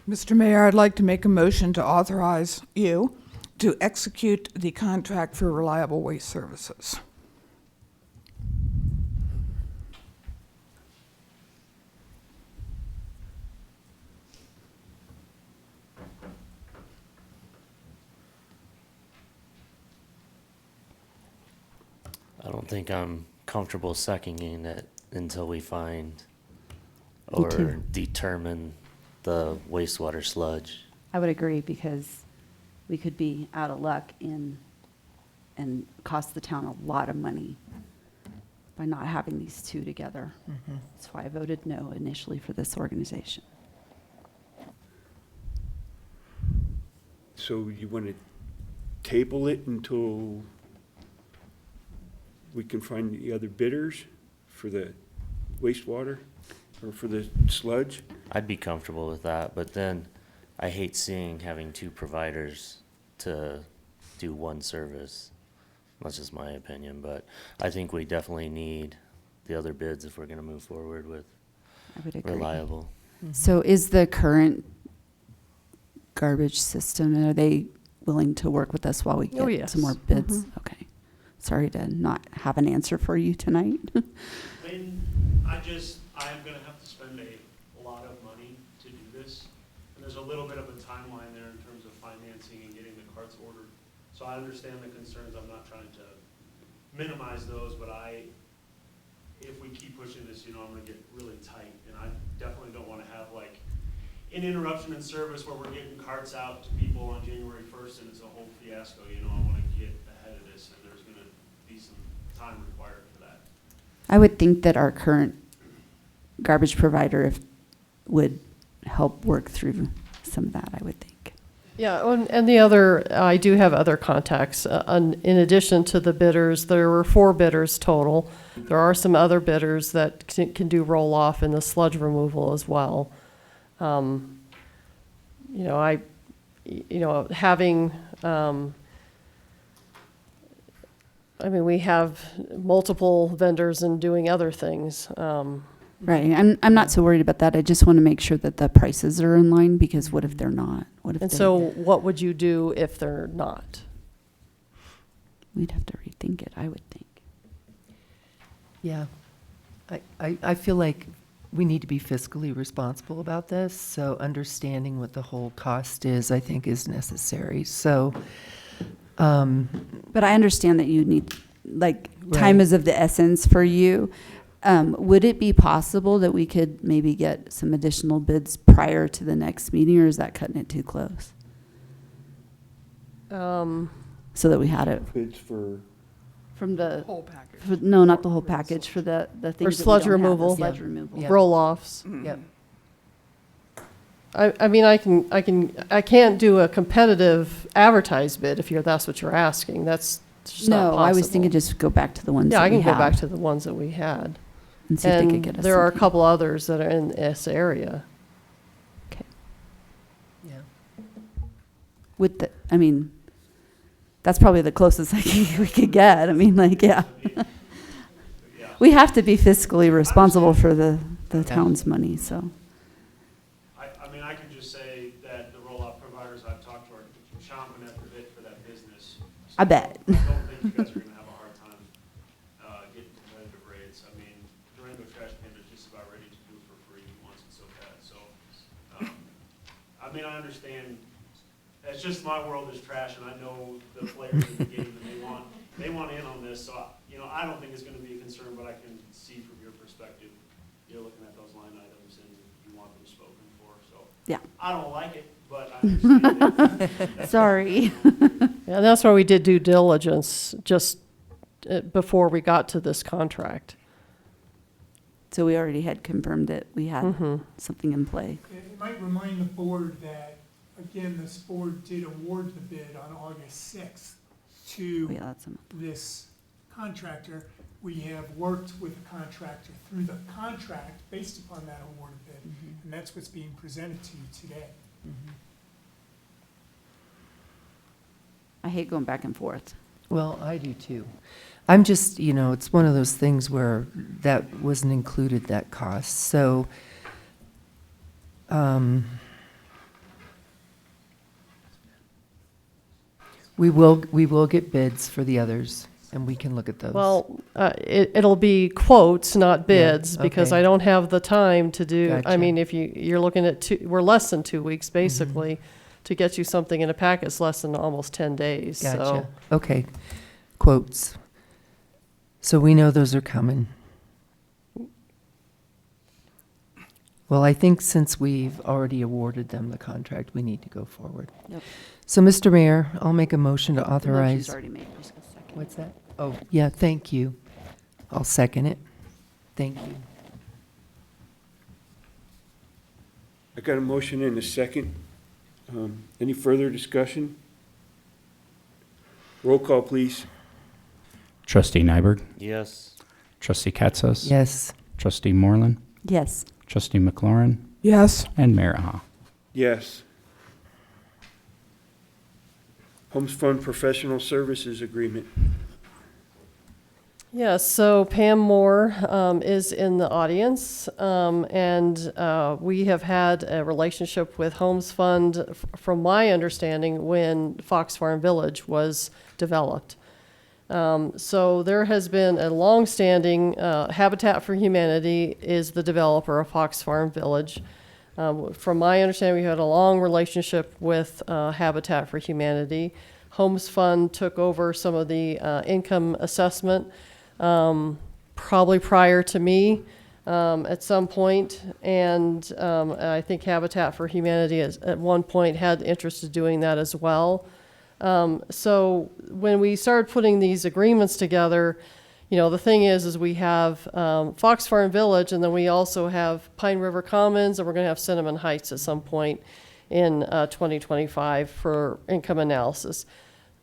Mr. Mayor, I'd like to make a motion to authorize you to execute the contract for reliable waste services. I don't think I'm comfortable seconding it until we find Me or too. determine the wastewater sludge. I would agree because we could be out of luck and cost the town a lot of money by not having these two together. That's why I voted no initially for this organization. So you want to table it until we can find the other bidders for the wastewater or for the sludge? I'd be comfortable with that, but then I hate seeing having 2 providers to do one service. That's just my opinion, but I think we definitely need the other bids if we're going to move forward with I would agree. reliable. So is the current garbage system, are they willing to work with us while we Oh, get yes. some more bids? Okay. Sorry to not have an answer for you tonight. I mean, I am gonna have to spend a lot of money to do this. And there's a little bit of a timeline there in terms of financing and getting the carts ordered. So I understand the concerns. I'm not trying to minimize those, but if we keep pushing this, I'm gonna get really tight. And I definitely don't wanna have like an interruption in service where we're getting carts out to people on January 1st and it's a whole fiasco. I wanna get ahead of this and there's gonna be some time required for that. I would think that our current garbage provider would help work through some of that, I would think. Yeah, and the other, I do have other contacts. In addition to the bidders, there were 4 bidders total. There are some other bidders that can do roll-off and the sludge removal as well. Having, we have multiple vendors and doing other things. Right. I'm not so worried about that. I just want to make sure that the prices are in line, because what if they're not? What if And they, so what would you do if they're not? we'd have to rethink it, I would think. Yeah. I feel like we need to be fiscally responsible about this, so understanding what the whole cost is, I think, is necessary. So, But I understand that you need, like, time Right. is of the essence for you. Would it be possible that we could maybe get some additional bids prior to the next meeting, or is that cutting it too close? So that we had it Bids for, from the Whole package. no, not the whole package, for the things that we sludge don't have, the removal. sludge Yeah. removal. Yeah. Roll-offs. yep. I can't do a competitive advertised bid if that's what you're asking. That's just not No, possible. I was thinking just go back to the ones Yeah, that I we can go have back to the ones that we had. and see if they could And get us. there are a something. couple others that are in this area. Yeah. With the, I mean, that's probably the closest we could get. I mean, like, yeah. We have to be fiscally responsible for the town's money, so. I can just say that the roll-off providers I've talked to are chomping at the bit for that business. I bet. I don't think you guys are gonna have a hard time, getting competitive rates. I mean, Durango Trash Panda is just about ready to do it for free, he wants it so bad, so. I understand, it's just my world is trash, and I know the players in the game, and they want in on this, so, I don't think it's gonna be a concern, but I can see from your perspective, you're looking at those line items and you want them spoken for, so. Yeah. I don't like it, but I understand it. Sorry. Yeah, and that's why we did due diligence just before we got to this contract. So we already had confirmed that we had Mhm. something in play. It might remind the board that, again, this board did award the bid on August 6th to Oh, yeah, that's a month. this contractor. We have worked with the contractor through the contract based upon that awarded bid, and that's what's being presented to you today. I hate going back and forth. Well, I do too. I'm just, it's one of those things where that wasn't included, that cost. So, we will get bids for the others, and we can look at those. Well, it'll be quotes, not bids, because okay. I don't have the time to do, I Gotcha. mean, if you're looking at we're less than 2 weeks, basically, to get you something in a packet. It's less than almost 10 days, so. Gotcha. Okay. Quotes. So we know those are coming. Well, I think since we've already awarded them the contract, we need to go forward. Yep. So, Mr. Mayor, I'll make a motion to The motion's authorize. already made. Just a second. What's that? Oh, yeah, thank you. I'll second it. Thank you. I got a motion and a second. Any further discussion? Roll call, please. Trustee Nyberg, Yes. Trustee Katsas. Yes. Trustee Moreland, Yes. Trustee McLaurin, Yes. and Mayor Ha. Yes. Homes Fund Professional Services Agreement. Yes, so Pam Moore is in the audience, and we have had a relationship with Homes Fund, from my understanding, when Fox Farm Village was developed. So there has been a longstanding, Habitat for Humanity is the developer of Fox Farm Village. From my understanding, we had a long relationship with Habitat for Humanity. Homes Fund took over some of the income assessment, probably prior to me at some point, and I think Habitat for Humanity at one point had interest in doing that as well. So when we started putting these agreements together, the thing is we have Fox Farm Village, and then we also have Pine River Commons, and we're going to have Cinnamon Heights at some point. in 2025 for income analysis.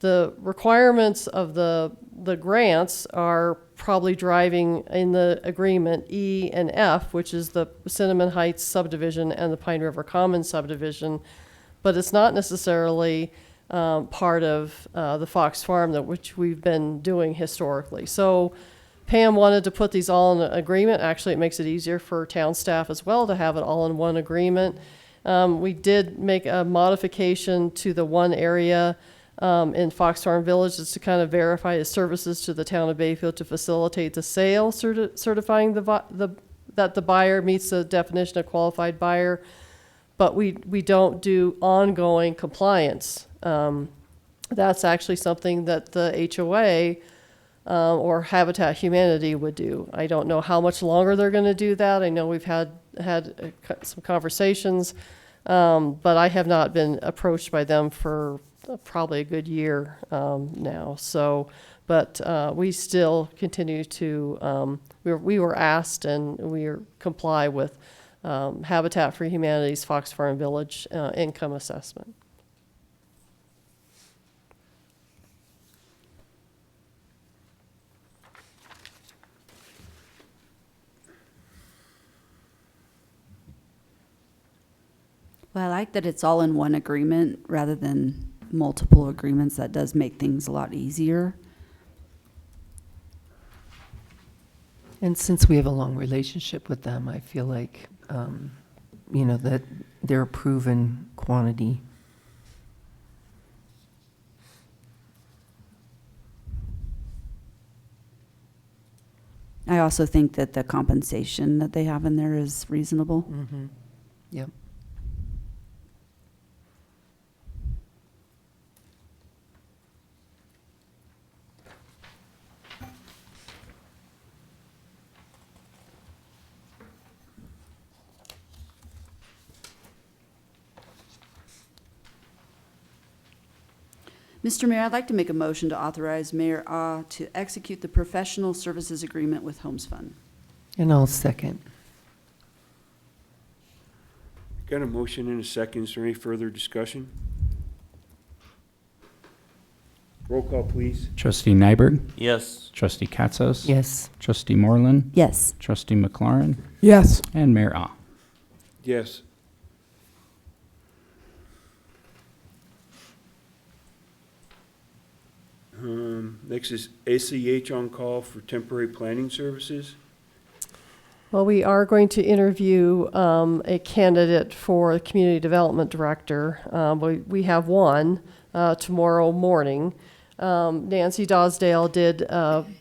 The requirements of the grants are probably driving in the agreement E and F, which is the Cinnamon Heights subdivision and the Pine River Commons subdivision, but it's not necessarily part of the Fox Farm, which we've been doing historically. So Pam wanted to put these all in an agreement. Actually, it makes it easier for town staff as well to have it all in one agreement. We did make a modification to the one area in Fox Farm Village is to kind of verify its services to the town of Bayfield to facilitate the sale, certifying that the buyer meets the definition of qualified buyer, but we don't do ongoing compliance. That's actually something that the HOA or Habitat Humanity would do. I don't know how much longer they're going to do that. I know we've had some conversations, but I have not been approached by them for probably a good year now. So, but we still continue to, we were asked and we comply with Habitat for Humanity's Fox Farm Village income assessment. Well, I like that it's all in one agreement rather than multiple agreements. That does make things a lot easier. And since we have a long relationship with them, I feel like, you know, that they're a proven quantity. I also think that the compensation that they have in there is reasonable. Mm-hmm. Yep. Mr. Mayor, I'd like to make a motion to authorize Mayor Ah to execute the professional services agreement with Homes Fund. And I'll second. Got a motion and a second. Is there any further discussion? Roll call, please. Trustee Nyberg? Yes. Trustee Katzos? Yes. Trustee Moreland? Yes. Trustee McLaurin? Yes. And Mayor Ah. Yes. Next is ACH on call for temporary planning services. Well, we are going to interview a candidate for community development director. We have one tomorrow morning. Nancy Dosdale did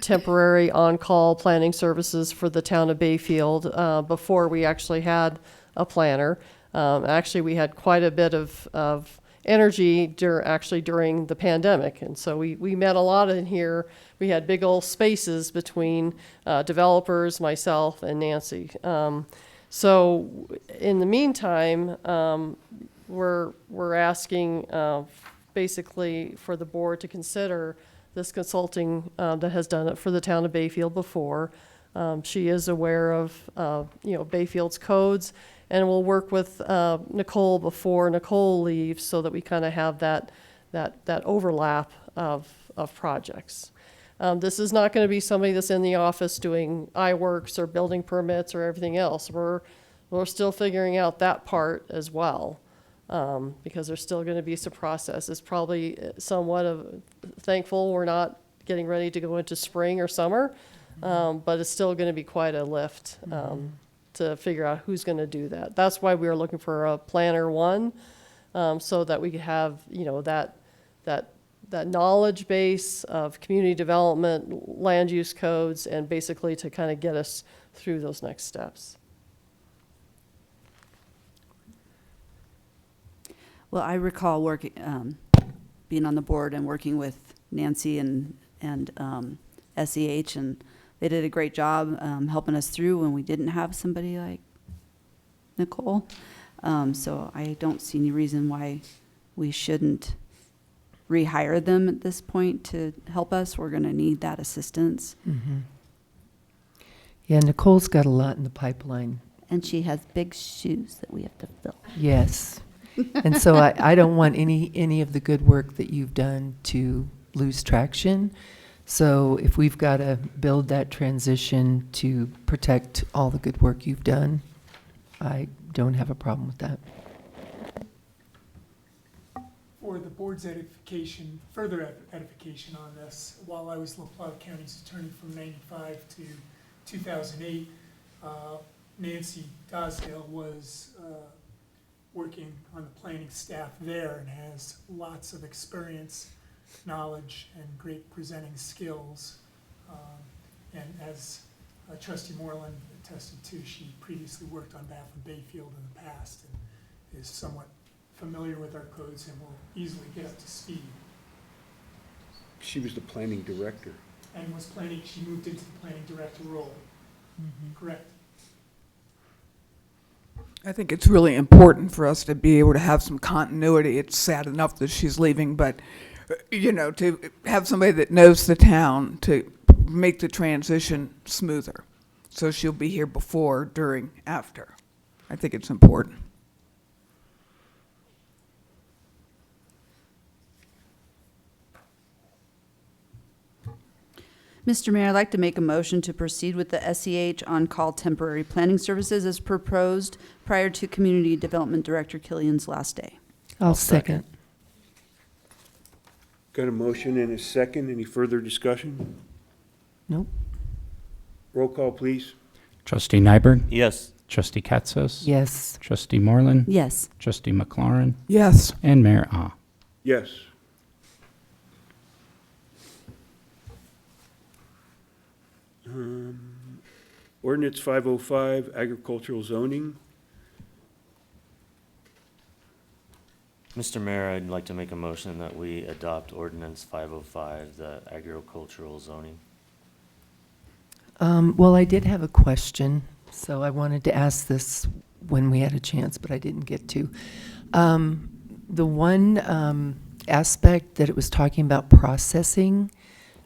temporary on-call planning services for the town of Bayfield before we actually had a planner. Actually, we had quite a bit of energy during the pandemic. And so we met a lot in here. We had big old spaces between developers, myself, and Nancy. So in the meantime, we're asking basically for the board to consider this consulting that has done it for the town of Bayfield before. She is aware of Bayfield's codes, and we'll work with Nicole before Nicole leaves so that we kind of have that overlap of projects. This is not going to be somebody that's in the office doing iWorks or building permits or everything else. We're still figuring out that part as well, because there's still going to be some process. It's probably somewhat of thankful we're not getting ready to go into spring or summer, but it's still going to be quite a lift to figure out who's going to do that. That's why we were looking for a planner one, so that we could have that knowledge base of community development, land use codes, and basically to kind of get us through those next steps. Well, I recall being on the board and working with Nancy and SEH, and they did a great job helping us through when we didn't have somebody like Nicole. So I don't see any reason why we shouldn't rehire them at this point to help us. We're going to need that assistance. Mm-hmm. Yeah, Nicole's got a lot in the pipeline. And she has big shoes that we have to fill. Yes. And so I don't want any of the good work that you've done to lose traction. So if we've got to build that transition to protect all the good work you've done, I don't have a problem with that. For the board's edification, further edification on this, while I was LaPlatte County's attorney from 95 to 2008, Nancy Dosdale was working on the planning staff there and has lots of experience, knowledge, and great presenting skills. And as Trustee Moreland attested to, she previously worked on behalf of Bayfield in the past and is somewhat familiar with our codes and will easily get up to speed. She was the planning director. And she moved into the planning director role. Correct. I think it's really important for us to be able to have some continuity. It's sad enough that she's leaving, but, to have somebody that knows the town to make the transition smoother. So she'll be here before, during, after. I think it's important. Mr. Mayor, I'd like to make a motion to proceed with the SEH on-call temporary planning services as proposed prior to Community Development Director Killian's last day. I'll second. Got a motion and a second. Any further discussion? Nope. Roll call, please. Trustee Nyberg? Yes. Trustee Katsas? Yes. Trustee Moreland? Yes. Trustee McLaurin? Yes. And Mayor Ah. Yes. Ordinance 505, agricultural zoning. Mr. Mayor, I'd like to make a motion that we adopt ordinance 505, the agricultural zoning. Well, I did have a question, so I wanted to ask this when we had a chance, but I didn't get to. The one aspect that it was talking about processing,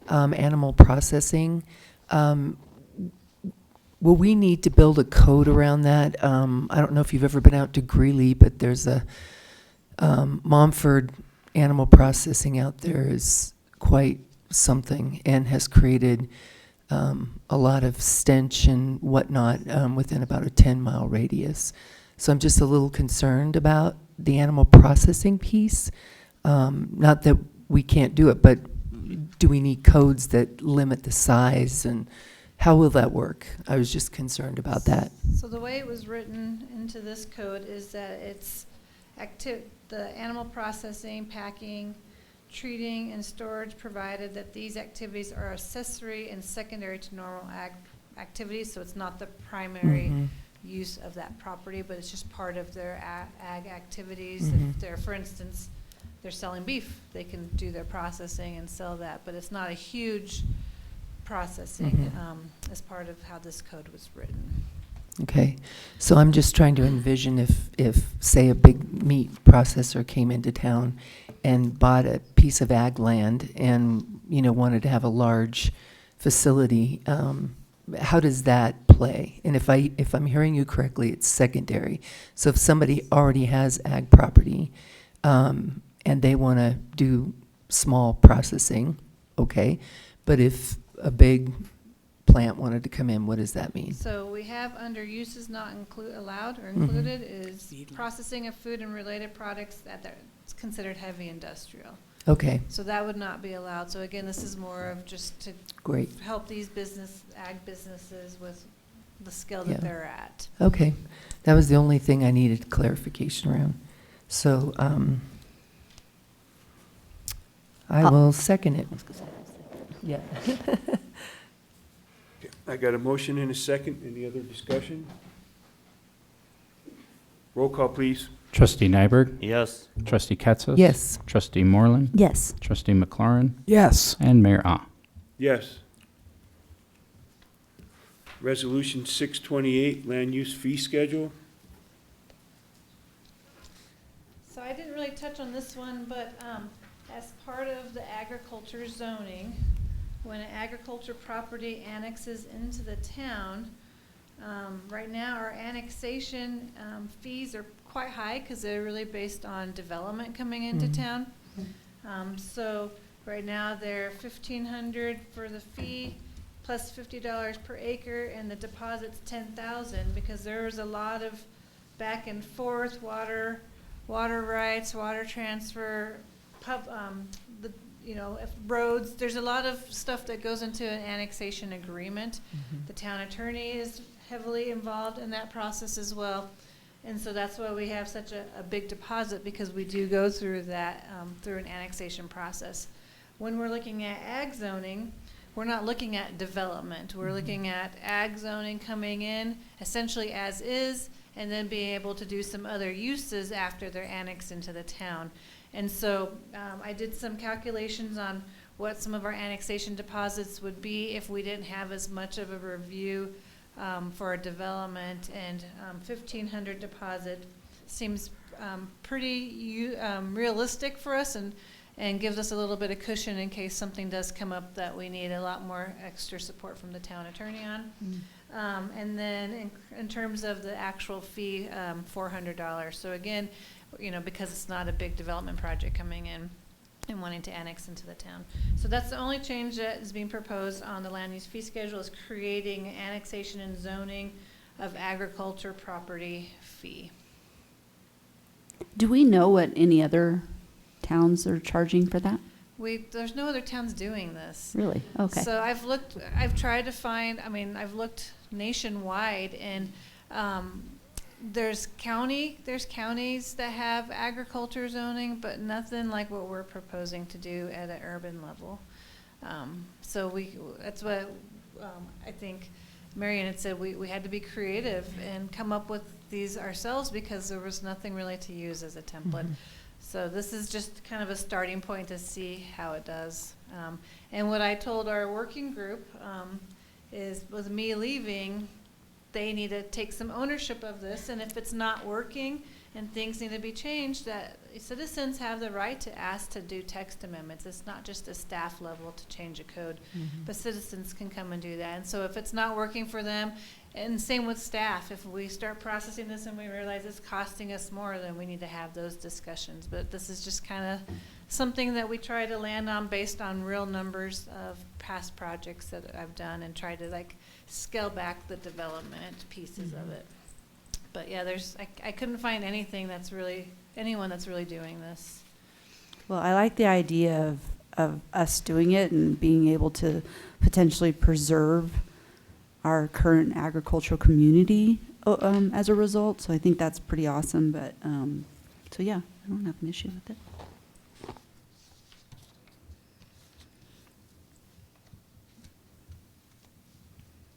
animal processing, will we need to build a code around that? I don't know if you've ever been out to Greeley, but there's a Momford animal processing out there is quite something and has created a lot of stench and whatnot within about a 10-mile radius. So I'm just a little concerned about the animal processing piece. Not that we can't do it, but do we need codes that limit the size, and how will that work? I was just concerned about that. So the way it was written into this code is that it's the animal processing, packing, treating, and storage, provided that these activities are accessory and secondary to normal ag activities, so it's not the primary use of that property, but it's just part of their ag activities. If they're, for instance, they're selling beef, they can do their processing and sell that, but it's not a huge processing as part of how this code was written. Okay, so I'm just trying to envision if say a big meat processor came into town and bought a piece of ag land and, wanted to have a large facility, how does that play? And if I'm hearing you correctly, it's secondary. So if somebody already has ag property, and they want to do small processing, okay, but if a big plant wanted to come in, what does that mean? So we have under uses not allowed or included is processing of food and related products that's considered heavy industrial. Okay. So that would not be allowed. So again, this is more of just to help these ag businesses with the skill that they're at. Okay, that was the only thing I needed clarification around. So I will second it. Yeah. I got a motion and a second. Any other discussion? Roll call, please. Trustee Nyberg? Yes. Trustee Katsas? Yes. Trustee Moreland? Yes. Trustee McLaurin? Yes. And Mayor Ah. Yes. Resolution 628, land use fee schedule. So I didn't really touch on this one, but as part of the agriculture zoning, when an agriculture property annexes into the town, right now our annexation fees are quite high because they're really based on development coming into town. So right now they're $1,500 for the fee plus $50 per acre, and the deposit's $10,000 because there's a lot of back and forth water rights, water transfer, if roads. There's a lot of stuff that goes into an annexation agreement. The town attorney is heavily involved in that process as well. And so that's why we have such a big deposit, because we do go through that, through an annexation process. When we're looking at ag zoning, we're not looking at development. We're looking at ag zoning coming in essentially as is, and then being able to do some other uses after they're annexed into the town. And so I did some calculations on what some of our annexation deposits would be if we didn't have as much of a review for a development, and $1,500 deposit seems pretty realistic for us, and gives us a little bit of cushion in case something does come up that we need a lot more extra support from the town attorney on. And then in terms of the actual fee, $400. So again, because it's not a big development project coming in and wanting to annex into the town. So that's the only change that is being proposed on the land use fee schedule, is creating annexation and zoning of agriculture property fee. Do we know what any other towns are charging for that? There's no other towns doing this. Really? Okay. So I've looked nationwide, and there's counties that have agriculture zoning, but nothing like what we're proposing to do at an urban level. That's what I think Marion had said, we had to be creative and come up with these ourselves because there was nothing really to use as a template. So this is just kind of a starting point to see how it does. And what I told our working group is, with me leaving, they need to take some ownership of this, and if it's not working and things need to be changed, that citizens have the right to ask to do text amendments. It's not just a staff level to change a code, but citizens can come and do that. And so if it's not working for them, and same with staff, if we start processing this and we realize it's costing us more, then we need to have those discussions. But this is just kind of something that we try to land on based on real numbers of past projects that I've done, and try to scale back the development pieces of it. But yeah, I couldn't find anyone that's really doing this. Well, I like the idea of us doing it and being able to potentially preserve our current agricultural community as a result. So I think that's pretty awesome. But so yeah, I don't have an issue with it.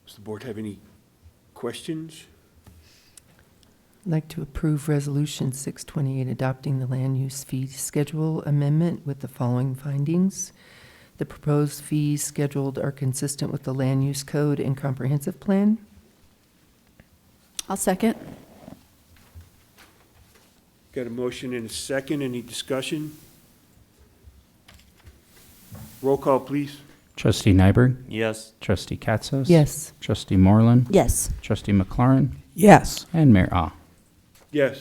Does the board have any questions? I'd like to approve Resolution 628, adopting the land use fee schedule amendment with the following findings. The proposed fees scheduled are consistent with the land use code and comprehensive plan. I'll second. Got a motion and a second. Any discussion? Roll call, please. Trustee Nyberg? Yes. Trustee Katsos? Yes. Trustee Moreland? Yes. Trustee McLaurin? Yes. And Mayor Ah. Yes.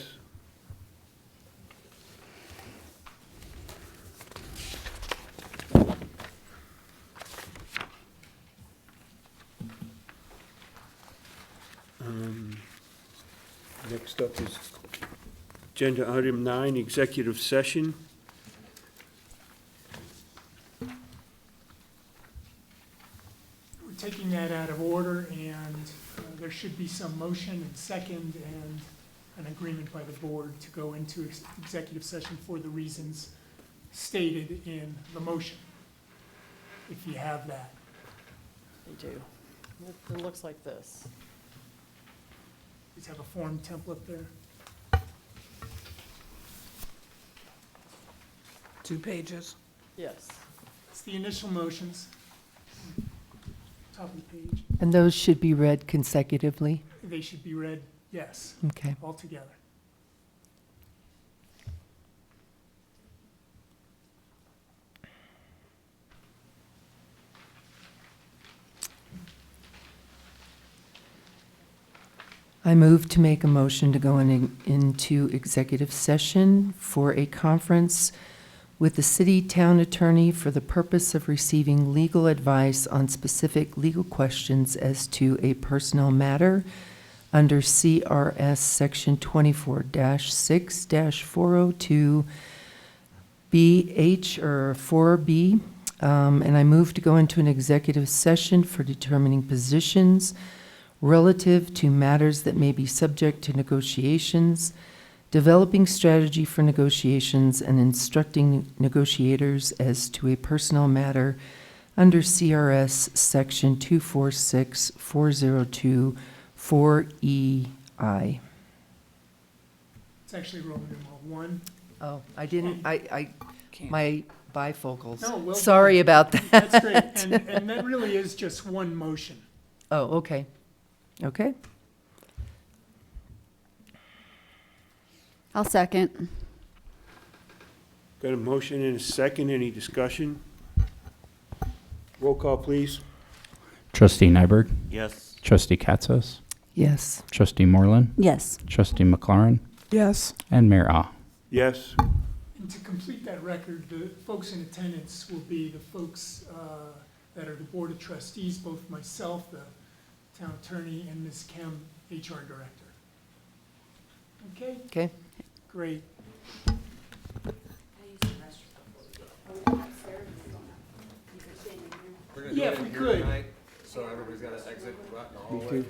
Next up is agenda item 9, executive session. We're taking that out of order, and there should be some motion and second and an agreement by the board to go into executive session for the reasons stated in the motion, if you have that. They do. It looks like this. Please have a form template there. 2 pages. Yes. It's the initial motions. Top of the page. And those should be read consecutively. They should be read, yes. Okay. All together. I move to make a motion to go into executive session for a conference with the city town attorney for the purpose of receiving legal advice on specific legal questions as to a personnel matter under CRS Section 24-6-402 BH or 4B. And I move to go into an executive session for determining positions relative to matters that may be subject to negotiations, developing strategy for negotiations, and instructing negotiators as to a personnel matter under CRS Section 246402 4EI. It's actually Roman numeral 1. Oh, I didn't, my bifocals. No, well Sorry done. about that. That's great. And that really is just one motion. Oh, okay. Okay. I'll second. Got a motion and a second. Any discussion? Roll call, please. Trustee Nyberg? Yes. Trustee Katsas? Yes. Trustee Moreland? Yes. Trustee McLaurin? Yes. And Mayor Ah. Yes. And to complete that record, the folks in attendance will be the folks that are the Board of Trustees, both myself, the town attorney, and Ms. Kim, HR director. Okay? Okay. Great. We're gonna Yeah, do if it we here could. tonight, so everybody's got to exit the hallway.